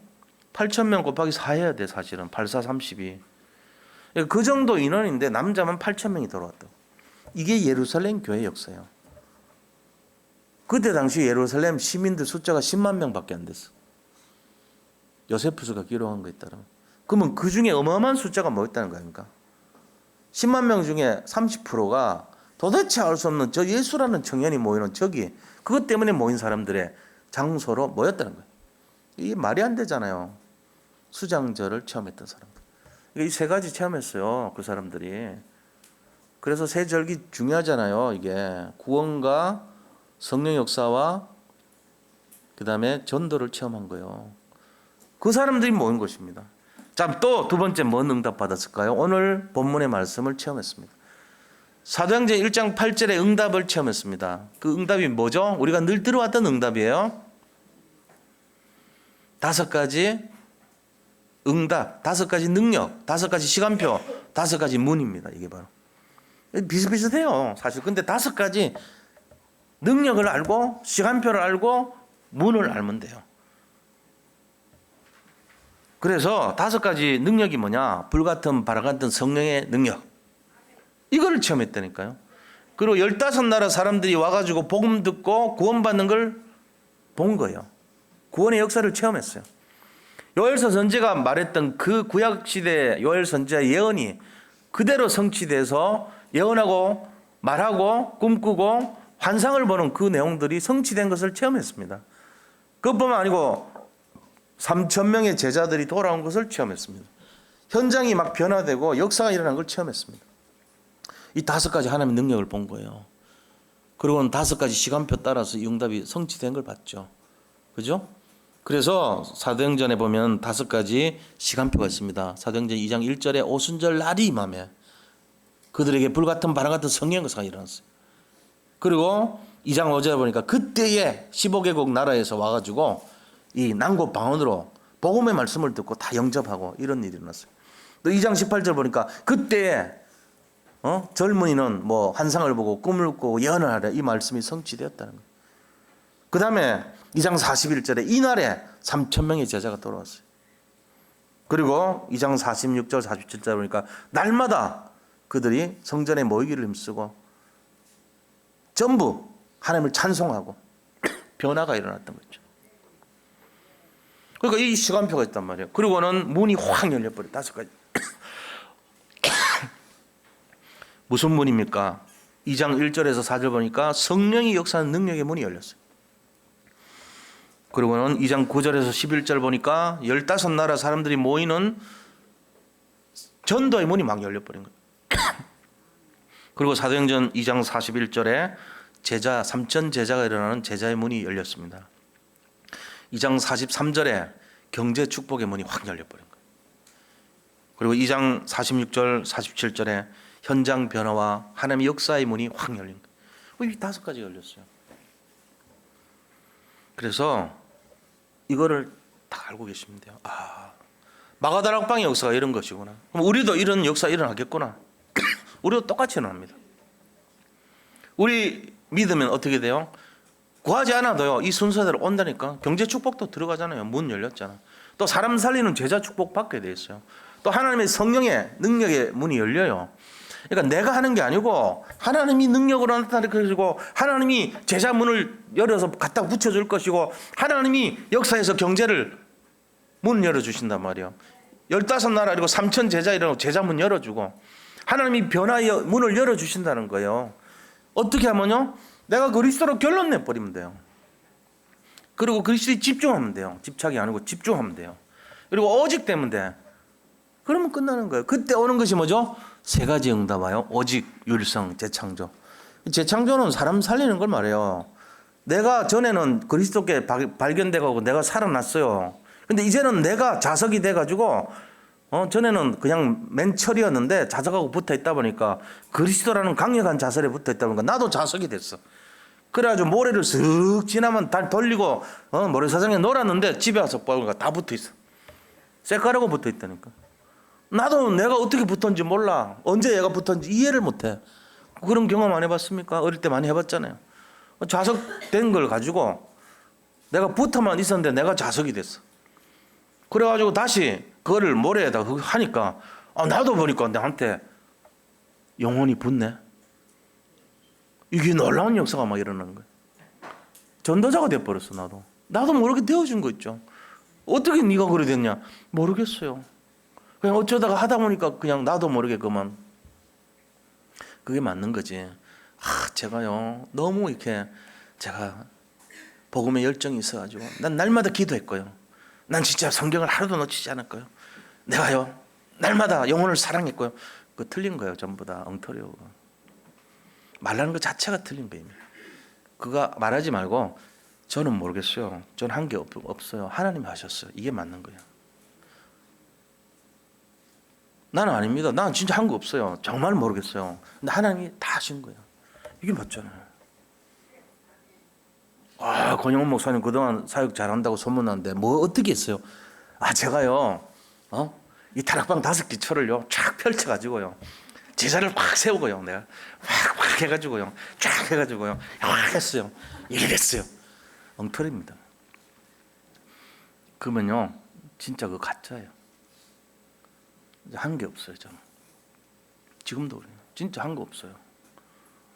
8천 명 곱하기 4 해야 돼 사실은. 8, 4, 32. 그 정도 인원인데 남자만 8천 명이 돌아왔다고. 이게 예루살렘 교회 역사예요. 그때 당시 예루살렘 시민들 숫자가 10만 명밖에 안 됐어. 요세푸스가 기록한 거에 따르면. 그러면 그 중에 어마어마한 숫자가 뭐였다는 거 아닙니까? 10만 명 중에 30%가 도대체 알 수 없는 저 예수라는 청년이 모이는 저기 그것 때문에 모인 사람들의 장소로 모였다는 거예요. 이게 말이 안 되잖아요. 수장절을 체험했던 사람들. 이 세 가지 체험했어요. 그 사람들이. 그래서 세 절기 중요하잖아요. 이게 구원과 성령 역사와 그 다음에 전도를 체험한 거예요. 그 사람들이 모인 것입니다. 자, 또 두 번째 뭔 응답 받았을까요? 오늘 본문의 말씀을 체험했습니다. 사도행전 1장 8절의 응답을 체험했습니다. 그 응답이 뭐죠? 우리가 늘 들어왔던 응답이에요. 5가지 응답, 5가지 능력, 5가지 시간표, 5가지 문입니다. 이게 바로 비슷비슷해요 사실. 근데 5가지 능력을 알고 시간표를 알고 문을 알면 돼요. 그래서 5가지 능력이 뭐냐? 불같은 바람 같은 성령의 능력, 이거를 체험했다니까요. 그리고 15나라 사람들이 와가지고 복음 듣고 구원받는 걸 본 거예요. 구원의 역사를 체험했어요. 요엘서 선지자가 말했던 그 구약시대 요엘 선지자의 예언이 그대로 성취돼서 예언하고 말하고 꿈꾸고 환상을 보는 그 내용들이 성취된 것을 체험했습니다. 그것뿐만 아니고 3천 명의 제자들이 돌아온 것을 체험했습니다. 현장이 막 변화되고 역사가 일어난 걸 체험했습니다. 이 5가지 하나님의 능력을 본 거예요. 그리고는 5가지 시간표 따라서 이 응답이 성취된 걸 봤죠. 그죠? 그래서 사도행전에 보면 5가지 시간표가 있습니다. 사도행전 2장 1절에 오순절 날이 임하매 그들에게 불같은 바람 같은 성령 역사가 일어났어요. 그리고 2장 5절에 보니까 그때에 15개국 나라에서 와가지고 이 난곳 방언으로 복음의 말씀을 듣고 다 영접하고 이런 일이 일어났어요. 또 2장 18절 보니까 그때에 젊은이는 뭐 환상을 보고 꿈을 꾸고 예언을 하라, 이 말씀이 성취되었다는 거예요. 그 다음에 2장 41절에 이날에 3천 명의 제자가 돌아왔어요. 그리고 2장 46절 47절 보니까 날마다 그들이 성전에 모이기를 힘쓰고 전부 하나님을 찬송하고 변화가 일어났던 거죠. 그러니까 이 시간표가 있단 말이에요. 그리고는 문이 확 열려버려요. 5가지. 무슨 문입니까? 2장 1절에서 4절 보니까 성령이 역사하는 능력의 문이 열렸어요. 그리고는 2장 9절에서 11절 보니까 15나라 사람들이 모이는 전도의 문이 막 열려버린 거예요. 그리고 사도행전 2장 41절에 제자 3천 제자가 일어나는 제자의 문이 열렸습니다. 2장 43절에 경제 축복의 문이 확 열려버린 거예요. 그리고 2장 46절 47절에 현장 변화와 하나님의 역사의 문이 확 열린 거예요. 이 5가지 열렸어요. 그래서 이거를 다 알고 계시면 돼요. 마가다락방의 역사가 이런 것이구나. 그럼 우리도 이런 역사 일어나겠구나. 우리도 똑같이 일어납니다. 우리 믿으면 어떻게 돼요? 구하지 않아도요, 이 순서대로 온다니까. 경제 축복도 들어가잖아요. 문 열렸잖아. 또 사람 살리는 제자 축복 받게 돼 있어요. 또 하나님의 성령의 능력의 문이 열려요. 그러니까 내가 하는 게 아니고 하나님이 능력으로 나타날 것이고 하나님이 제자 문을 열어서 갖다 붙여줄 것이고 하나님이 역사에서 경제를 문 열어주신단 말이에요. 15나라 그리고 3천 제자 이라고 제자 문 열어주고 하나님이 변화의 문을 열어주신다는 거예요. 어떻게 하면요? 내가 그리스도로 결론 내버리면 돼요. 그리고 그리스도에 집중하면 돼요. 집착이 아니고 집중하면 돼요. 그리고 오직 되면 돼. 그러면 끝나는 거예요. 그때 오는 것이 뭐죠? 3가지 응답 와요. 오직, 율성, 재창조. 재창조는 사람 살리는 걸 말해요. 내가 전에는 그리스도께 발견되고 내가 살아났어요. 근데 이제는 내가 자석이 돼가지고 전에는 그냥 맨철이었는데 자석하고 붙어 있다 보니까 그리스도라는 강력한 자설에 붙어 있다 보니까 나도 자석이 됐어. 그래가지고 모래를 슥 지나면 다 돌리고 모래사장에 놀았는데 집에 와서 보니까 다 붙어 있어. 쇠가루가 붙어 있다니까. 나도 내가 어떻게 붙었는지 몰라. 언제 얘가 붙었는지 이해를 못해. 그런 경험 안 해봤습니까? 어릴 때 많이 해봤잖아요. 자석된 걸 가지고 내가 붙어만 있었는데 내가 자석이 됐어. 그래가지고 다시 그거를 모래에다 하니까 나도 보니까 나한테 영혼이 붙네. 이게 놀라운 역사가 막 일어나는 거야. 전도자가 돼버렸어. 나도 모르게 되어준 거 있죠. 어떻게 네가 그래 됐냐? 모르겠어요. 그냥 어쩌다가 하다 보니까 그냥 나도 모르게 그만. 그게 맞는 거지. 제가요 너무 이렇게 제가 복음에 열정이 있어가지고 난 날마다 기도했고요. 난 진짜 성경을 하루도 놓치지 않았고요. 내가요 날마다 영혼을 사랑했고요. 그거 틀린 거예요. 전부 다 엉터리고 말하는 것 자체가 틀린 거예요. 그거 말하지 말고 저는 모르겠어요. 저는 한 게 없어요. 하나님이 하셨어요. 이게 맞는 거예요. 나는 아닙니다. 나는 진짜 한 거 없어요. 정말 모르겠어요. 근데 하나님이 다 하신 거예요. 이게 맞잖아요. 권영훈 목사님 그동안 사역 잘한다고 소문났는데 뭐 어떻게 했어요? 제가요 이 다락방 5개 철을요 쫙 펼쳐가지고요 제자를 확 세우고요 내가 확 해가지고요 쫙 해가지고요 확 했어요. 이게 됐어요. 엉터리입니다. 그러면요 진짜 그거 가짜예요. 한 게 없어요. 저는 지금도 그래요. 진짜 한 거 없어요.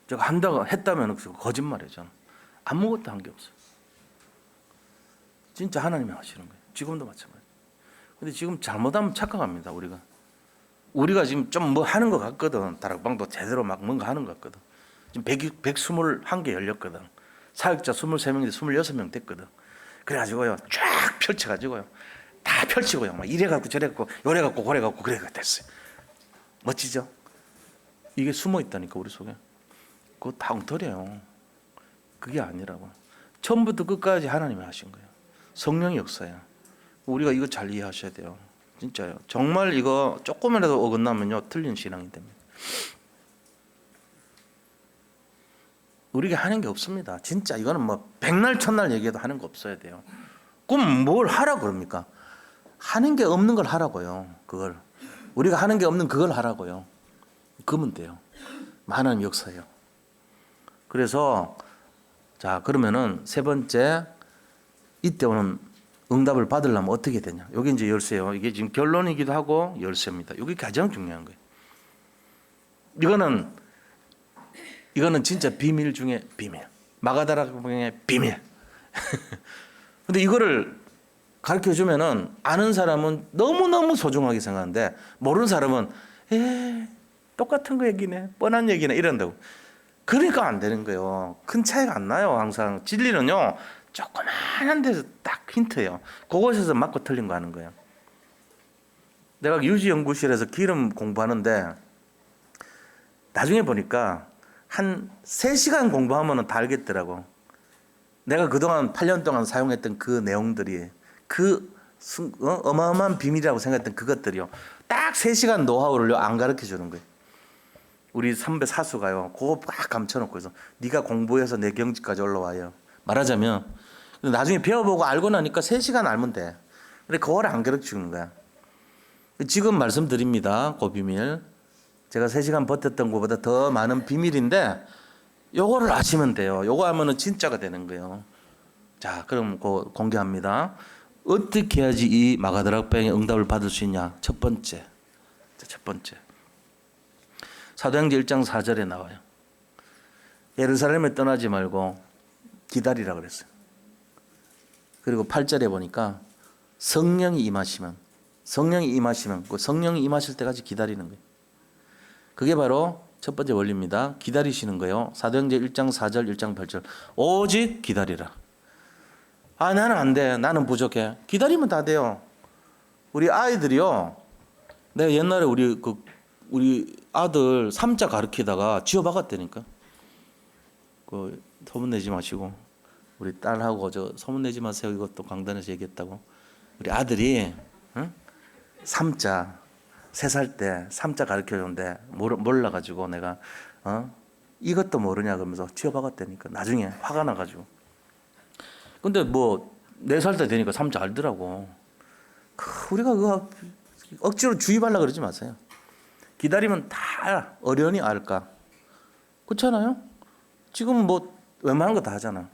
제가 한다고 했다면 거짓말이에요. 저는 아무것도 한 게 없어요. 진짜 하나님이 하시는 거예요. 지금도 마찬가지. 근데 지금 잘못하면 착각합니다. 우리가 지금 좀 뭐 하는 것 같거든. 다락방도 제대로 막 뭔가 하는 것 같거든. 지금 121개 열렸거든. 사역자 23명인데 26명 됐거든. 그래가지고요 쫙 펼쳐가지고요 다 펼치고요 막 이래갖고 저래갖고 요래갖고 고래갖고 그래가 됐어요. 멋지죠? 이게 숨어 있다니까 우리 속에. 그거 다 엉터리예요. 그게 아니라고. 처음부터 끝까지 하나님이 하신 거예요. 성령의 역사예요. 우리가 이거 잘 이해하셔야 돼요. 진짜요. 정말 이거 조금이라도 어긋나면요 틀린 신앙이 됩니다. 우리가 하는 게 없습니다. 진짜 이거는 뭐 백날 천날 얘기해도 하는 거 없어야 돼요. 그럼 뭘 하라 그럽니까? 하는 게 없는 걸 하라고요. 그걸 우리가 하는 게 없는 그걸 하라고요. 그러면 돼요. 하나님 역사예요. 그래서 자 그러면은 세 번째 이때 오는 응답을 받으려면 어떻게 되냐? 여기 이제 열쇠요. 이게 지금 결론이기도 하고 열쇠입니다. 이게 가장 중요한 거예요. 이거는 진짜 비밀 중에 비밀. 마가다락방의 비밀. 근데 이거를 가르쳐 주면은 아는 사람은 너무너무 소중하게 생각하는데 모르는 사람은 똑같은 거 얘기네. 뻔한 얘기네. 이런다고. 그러니까 안 되는 거예요. 큰 차이가 안 나요. 항상 진리는요. 조그마한 데서 딱 힌트예요. 그곳에서 맞고 틀린 거 하는 거예요. 내가 유지연구실에서 기름 공부하는데 나중에 보니까 한 3시간 공부하면 다 알겠더라고. 내가 그동안 8년 동안 사용했던 그 내용들이 어마어마한 비밀이라고 생각했던 그것들이요. 딱 3시간 노하우를 안 가르쳐 주는 거예요. 우리 선배 사수가요. 그거 막 감춰놓고 해서 네가 공부해서 내 경지까지 올라와요. 말하자면 나중에 배워보고 알고 나니까 3시간 알면 돼. 근데 그걸 안 가르쳐 주는 거야. 지금 말씀드립니다. 그 비밀. 제가 3시간 버텼던 것보다 더 많은 비밀인데 요거를 아시면 돼요. 요거 하면은 진짜가 되는 거예요. 자, 그럼 공개합니다. 어떻게 해야지 이 마가다락방의 응답을 받을 수 있냐? 첫 번째. 사도행전 1장 4절에 나와요. 예루살렘에 떠나지 말고 기다리라 그랬어요. 그리고 8절에 보니까 성령이 임하시면 그 성령이 임하실 때까지 기다리는 거예요. 그게 바로 첫 번째 원리입니다. 기다리시는 거예요. 사도행전 1장 4절 1장 8절 오직 기다리라. 나는 안 돼. 나는 부족해. 기다리면 다 돼요. 우리 아이들이요. 내가 옛날에 우리 아들 3자 가르치다가 지어박았다니까. 소문내지 마시고 우리 딸하고 소문내지 마세요. 이것도 강단에서 얘기했다고. 우리 아들이 3자 3살 때 삼자 가르쳐줬는데 몰라가지고 내가 이것도 모르냐 그러면서 튀어박았다니까. 나중에 화가 나가지고. 근데 뭐 4살 때 되니까 삼자 알더라고. 우리가 그거 억지로 주입하려고 그러지 마세요. 기다리면 다 어련히 알까. 그렇잖아요. 지금 뭐 웬만한 거 다 하잖아.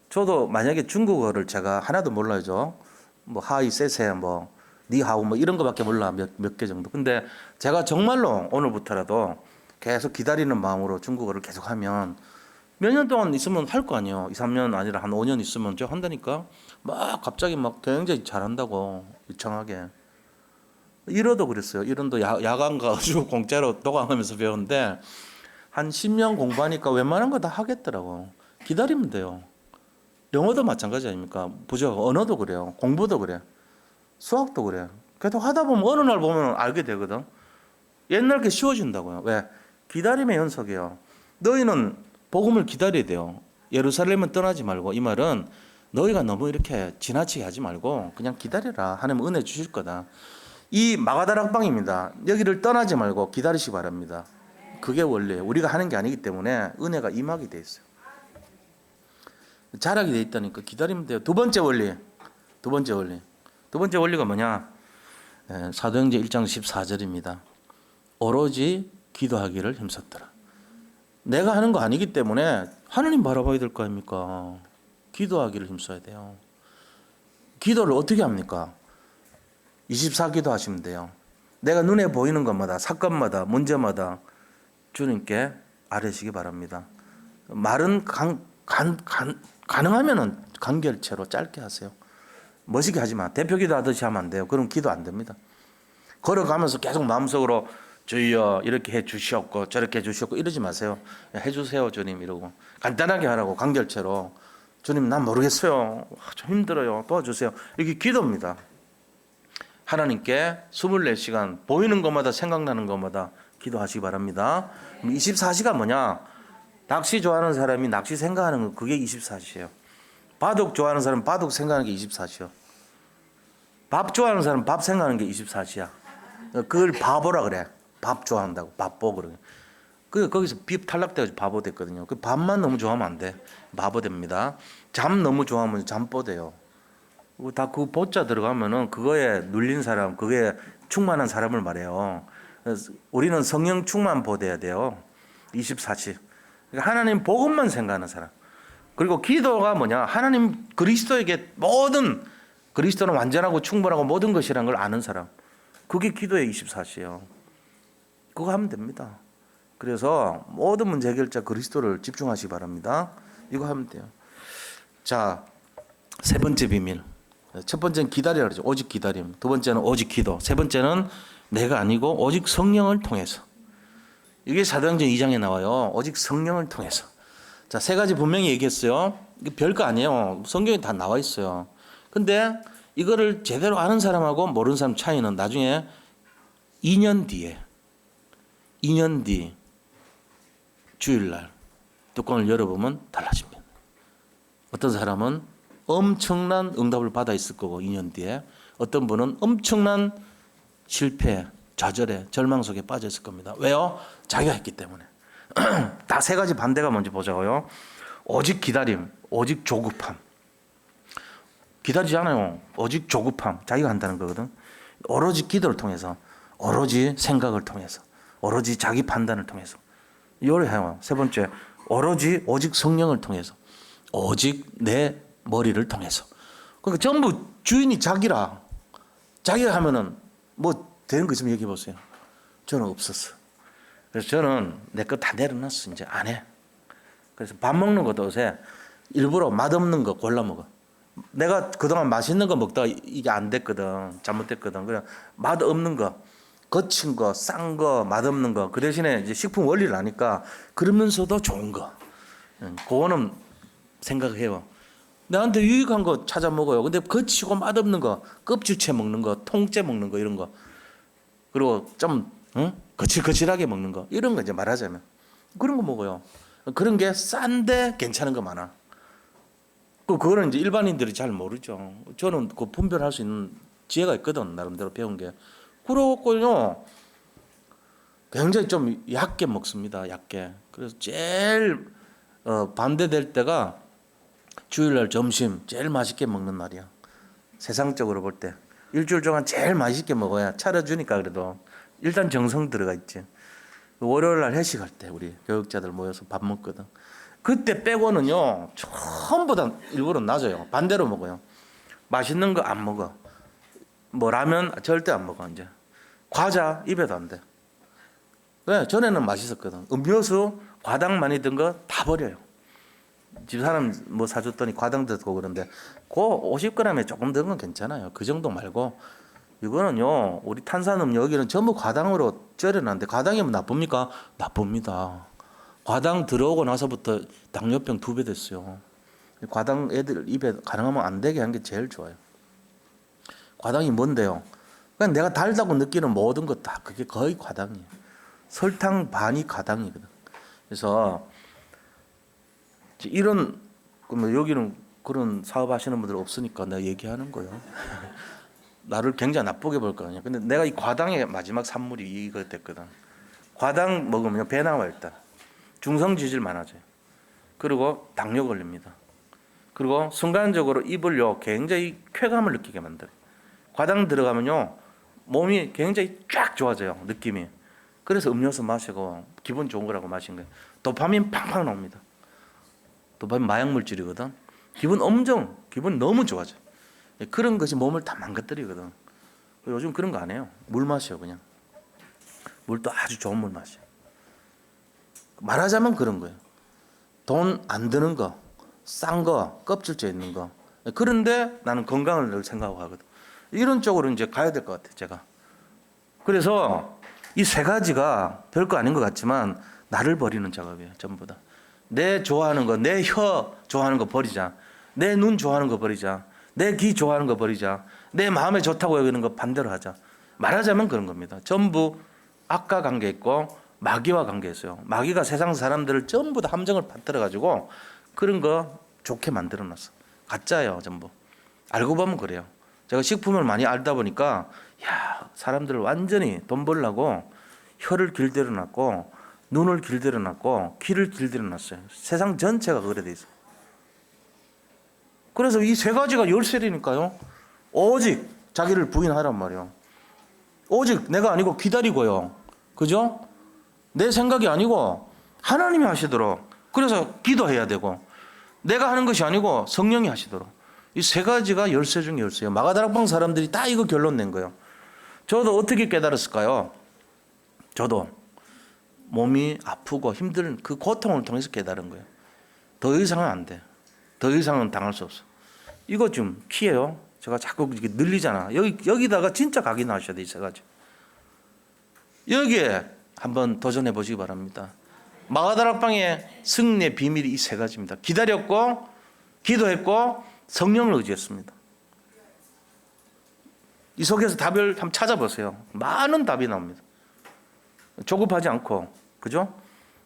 저도 만약에 중국어를 제가 하나도 몰라요. 뭐 하이 세세 뭐 니하오 뭐 이런 거밖에 몰라. 몇 개 정도. 근데 제가 정말로 오늘부터라도 계속 기다리는 마음으로 중국어를 계속 하면 몇 년 동안 있으면 할 거 아니에요. 2, 3년 아니라 한 5년 있으면 저 한다니까. 막 갑자기 막 굉장히 잘한다고 유창하게. 일어도 그랬어요. 일원도 야간 가가지고 공짜로 도강하면서 배웠는데 한 10년 공부하니까 웬만한 거 다 하겠더라고. 기다리면 돼요. 영어도 마찬가지 아닙니까? 부족 언어도 그래요. 공부도 그래. 수학도 그래. 계속 하다 보면 어느 날 보면 알게 되거든. 옛날 게 쉬워진다고요. 왜? 기다림의 연속이에요. 너희는 복음을 기다려야 돼요. 예루살렘은 떠나지 말고. 이 말은 너희가 너무 이렇게 지나치게 하지 말고 그냥 기다려라. 하나님 은혜 주실 거다. 이 마가다락방입니다. 여기를 떠나지 말고 기다리시기 바랍니다. 그게 원리예요. 우리가 하는 게 아니기 때문에 은혜가 임하게 돼 있어요. 자락이 돼 있다니까 기다리면 돼요. 두 번째 원리가 뭐냐? 사도행전 1장 14절입니다. 오로지 기도하기를 힘썼더라. 내가 하는 거 아니기 때문에 하나님 바라봐야 될 거 아닙니까? 기도하기를 힘써야 돼요. 기도를 어떻게 합니까? 24기도 하시면 돼요. 내가 눈에 보이는 것마다 사건마다 문제마다 주님께 아뢰시기 바랍니다. 말은 가능하면 간결체로 짧게 하세요. 멋있게 하지 마. 대표기도 하듯이 하면 안 돼요. 그럼 기도 안 됩니다. 걸어가면서 계속 마음속으로 주여 이렇게 해 주시옵고 저렇게 해 주시옵고 이러지 마세요. 해 주세요 주님 이러고 간단하게 하라고. 간결체로 주님 난 모르겠어요. 좀 힘들어요. 도와주세요. 이게 기도입니다. 하나님께 24시간 보이는 것마다 생각나는 것마다 기도하시기 바랍니다. 24시간 뭐냐? 낚시 좋아하는 사람이 낚시 생각하는 거 그게 24시예요. 바둑 좋아하는 사람은 바둑 생각하는 게 24시요. 밥 좋아하는 사람은 밥 생각하는 게 24시야. 그걸 바보라 그래. 밥 좋아한다고. 바보 그래. 거기서 비 탈락돼가지고 바보 됐거든요. 그 밥만 너무 좋아하면 안 돼. 바보 됩니다. 잠 너무 좋아하면 잠보 돼요. 다 그 보자 들어가면은 그거에 눌린 사람, 그게 충만한 사람을 말해요. 우리는 성령 충만 보돼야 돼요. 24시. 그러니까 하나님 복음만 생각하는 사람. 그리고 기도가 뭐냐? 하나님 그리스도에게 모든 그리스도는 완전하고 충분하고 모든 것이라는 걸 아는 사람. 그게 기도의 24시예요. 그거 하면 됩니다. 그래서 모든 문제 해결자 그리스도를 집중하시기 바랍니다. 이거 하면 돼요. 자, 세 번째 비밀. 첫 번째는 기다리라 그러죠. 오직 기다림. 두 번째는 오직 기도. 세 번째는 내가 아니고 오직 성령을 통해서. 이게 사도행전 2장에 나와요. 오직 성령을 통해서. 자, 세 가지 분명히 얘기했어요. 이게 별거 아니에요. 성경에 다 나와 있어요. 근데 이거를 제대로 아는 사람하고 모르는 사람 차이는 나중에 2년 뒤 주일날 뚜껑을 열어보면 달라집니다. 어떤 사람은 엄청난 응답을 받아 있을 거고 2년 뒤에 어떤 분은 엄청난 실패, 좌절에 절망 속에 빠져 있을 겁니다. 왜요? 자기가 했기 때문에. 다 세 가지 반대가 뭔지 보자고요. 오직 기다림, 오직 조급함. 기다리지 않아요. 오직 조급함. 자기가 한다는 거거든. 오로지 기도를 통해서, 오로지 생각을 통해서, 오로지 자기 판단을 통해서. 이걸 해요. 세 번째, 오직 성령을 통해서, 오직 내 머리를 통해서. 그러니까 전부 주인이 자기라. 자기가 하면은 뭐 되는 거 있으면 얘기해 보세요. 저는 없었어. 그래서 저는 내 거 다 내려놨어. 이제 안 해. 그래서 밥 먹는 것도 요새 일부러 맛없는 거 골라 먹어. 내가 그동안 맛있는 거 먹다가 이게 안 됐거든. 잘못됐거든. 그냥 맛없는 거, 거친 거, 싼 거, 맛없는 거. 그 대신에 이제 식품 원리를 아니까 그러면서도 좋은 거. 그거는 생각해요. 나한테 유익한 거 찾아 먹어요. 근데 거치고 맛없는 거, 껍질째 먹는 거, 통째 먹는 거 이런 거. 그리고 좀 거칠거칠하게 먹는 거 이런 거 이제 말하자면 그런 거 먹어요. 그런 게 싼데 괜찮은 거 많아. 그거는 이제 일반인들이 잘 모르죠. 저는 그 분별할 수 있는 지혜가 있거든. 나름대로 배운 게. 그러고요 굉장히 좀 얕게 먹습니다. 얕게. 그래서 제일 반대될 때가 주일날 점심 제일 맛있게 먹는 날이야. 세상적으로 볼 때 일주일 동안 제일 맛있게 먹어야 차려주니까. 그래도 일단 정성 들어가 있지. 월요일 날 회식할 때 우리 교육자들 모여서 밥 먹거든. 그때 빼고는요 전부 다 일부러 놔줘요. 반대로 먹어요. 맛있는 거 안 먹어. 뭐 라면 절대 안 먹어. 이제 과자 입에도 안 돼. 왜? 전에는 맛있었거든. 음료수 과당 많이 든 거 다 버려요. 집사람 뭐 사줬더니 과당 듣고 그런데 그 50g에 조금 든 건 괜찮아요. 그 정도 말고 이거는요 우리 탄산음료 여기는 전부 과당으로 절여놨는데 과당이면 나쁩니까? 나쁩니다. 과당 들어오고 나서부터 당뇨병 2배 됐어요. 과당 애들 입에 가능하면 안 되게 하는 게 제일 좋아요. 과당이 뭔데요? 그냥 내가 달다고 느끼는 모든 것 다 그게 거의 과당이에요. 설탕 반이 과당이거든. 그래서 이런 여기는 그런 사업하시는 분들 없으니까 내가 얘기하는 거예요. 나를 굉장히 나쁘게 볼 거 아니야. 근데 내가 이 과당의 마지막 산물이 이거 됐거든. 과당 먹으면 배 나와 일단. 중성 지질 많아져요. 그리고 당뇨 걸립니다. 그리고 순간적으로 입을요 굉장히 쾌감을 느끼게 만들어요. 과당 들어가면요 몸이 굉장히 쫙 좋아져요. 느낌이. 그래서 음료수 마시고 기분 좋은 거라고 마신 거예요. 도파민 팡팡 나옵니다. 도파민 마약 물질이거든. 기분 너무 좋아져. 그런 것이 몸을 다 망가뜨리거든. 요즘 그런 거 안 해요. 물 마셔 그냥. 물도 아주 좋은 물 마셔. 말하자면 그런 거예요. 돈 안 드는 거, 싼 거, 껍질째 있는 거. 그런데 나는 건강을 늘 생각하고 하거든. 이런 쪽으로 이제 가야 될 것 같아 제가. 그래서 이 세 가지가 별거 아닌 것 같지만 나를 버리는 작업이에요. 전부 다. 내 좋아하는 거, 내 혀 좋아하는 거 버리자. 내 눈 좋아하는 거 버리자. 내 귀 좋아하는 거 버리자. 내 마음에 좋다고 여기는 거 반대로 하자. 말하자면 그런 겁니다. 전부 악과 관계 있고 마귀와 관계 있어요. 마귀가 세상 사람들을 전부 다 함정을 파뜨려가지고 그런 거 좋게 만들어놨어. 가짜예요 전부. 알고 보면 그래요. 제가 식품을 많이 알다 보니까 사람들을 완전히 돈 벌려고 혀를 길들여놨고 눈을 길들여놨고 귀를 길들여놨어요. 세상 전체가 그래 돼 있어요. 그래서 이 세 가지가 열쇠라니까요. 오직 자기를 부인하란 말이에요. 오직 내가 아니고 기다리고요. 그죠? 내 생각이 아니고 하나님이 하시도록. 그래서 기도해야 되고 내가 하는 것이 아니고 성령이 하시도록. 이 세 가지가 열쇠 중에 열쇠예요. 마가다락방 사람들이 다 이거 결론 낸 거예요. 저도 어떻게 깨달았을까요? 저도 몸이 아프고 힘든 그 고통을 통해서 깨달은 거예요. 더 이상은 안 돼. 더 이상은 당할 수 없어. 이거 좀 키예요. 제가 자꾸 이렇게 늘리잖아. 여기다가 진짜 각인하셔야 돼. 이 세 가지. 여기에 한번 도전해 보시기 바랍니다. 마가다락방의 승리의 비밀이 이 세 가지입니다. 기다렸고 기도했고 성령을 의지했습니다. 이 속에서 답을 한번 찾아보세요. 많은 답이 나옵니다. 조급하지 않고, 그죠?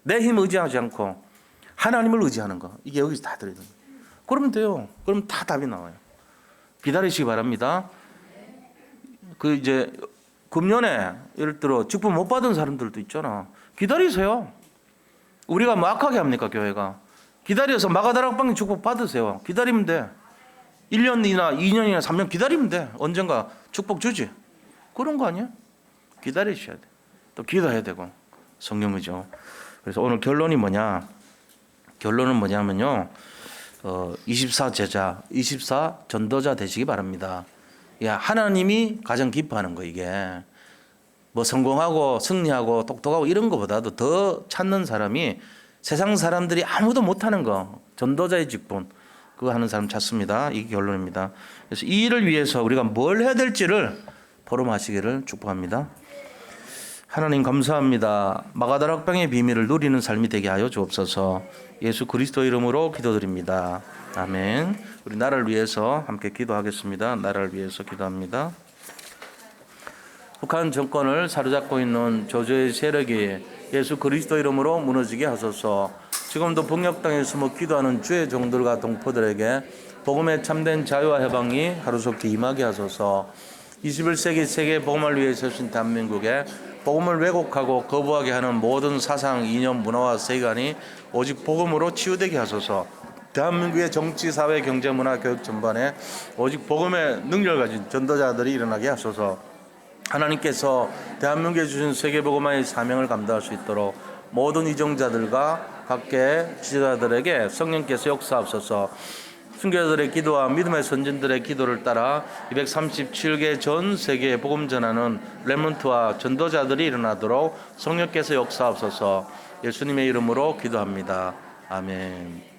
내 힘 의지하지 않고 하나님을 의지하는 거. 이게 여기서 다 들어있는 거예요. 그러면 돼요. 그럼 다 답이 나와요. 기다리시기 바랍니다. 이제 금년에 예를 들어 직분 못 받은 사람들도 있잖아. 기다리세요. 우리가 뭐 악하게 합니까 교회가? 기다려서 마가다락방의 축복 받으세요. 기다리면 돼. 1년이나 2년이나 3년 기다리면 돼. 언젠가 축복 주지. 그런 거 아니야? 기다리셔야 돼. 또 기도해야 되고 성령이죠. 그래서 오늘 결론이 뭐냐? 결론은 뭐냐면요. 24 제자, 24 전도자 되시기 바랍니다. 하나님이 가장 기뻐하는 거 이게. 뭐 성공하고 승리하고 똑똑하고 이런 것보다도 더 찾는 사람이 세상 사람들이 아무도 못하는 거. 전도자의 직분. 그거 하는 사람 찾습니다. 이게 결론입니다. 그래서 이 일을 위해서 우리가 뭘 해야 될지를 포럼하시기를 축복합니다. 하나님 감사합니다. 마가다락방의 비밀을 누리는 삶이 되게 하여 주옵소서. 예수 그리스도 이름으로 기도드립니다. 아멘. 우리 나라를 위해서 함께 기도하겠습니다. 나라를 위해서 기도합니다. 북한 정권을 사로잡고 있는 저주의 세력이 예수 그리스도 이름으로 무너지게 하소서. 지금도 북녘 땅에 숨어 기도하는 주의 종들과 동포들에게 복음의 참된 자유와 해방이 하루속히 임하게 하소서. 21세기 세계 복음을 위해 서신 대한민국에 복음을 왜곡하고 거부하게 하는 모든 사상, 이념, 문화와 세계관이 오직 복음으로 치유되게 하소서. 대한민국의 정치, 사회, 경제, 문화, 교육 전반에 오직 복음의 능력을 가진 전도자들이 일어나게 하소서. 하나님께서 대한민국에 주신 세계복음화의 사명을 감당할 수 있도록 모든 이정자들과 각계 지도자들에게 성령께서 역사하소서. 순교자들의 기도와 믿음의 선진들의 기도를 따라 237개 전 세계에 복음 전하는 렘넌트와 전도자들이 일어나도록 성령께서 역사하소서. 예수님의 이름으로 기도합니다. 아멘.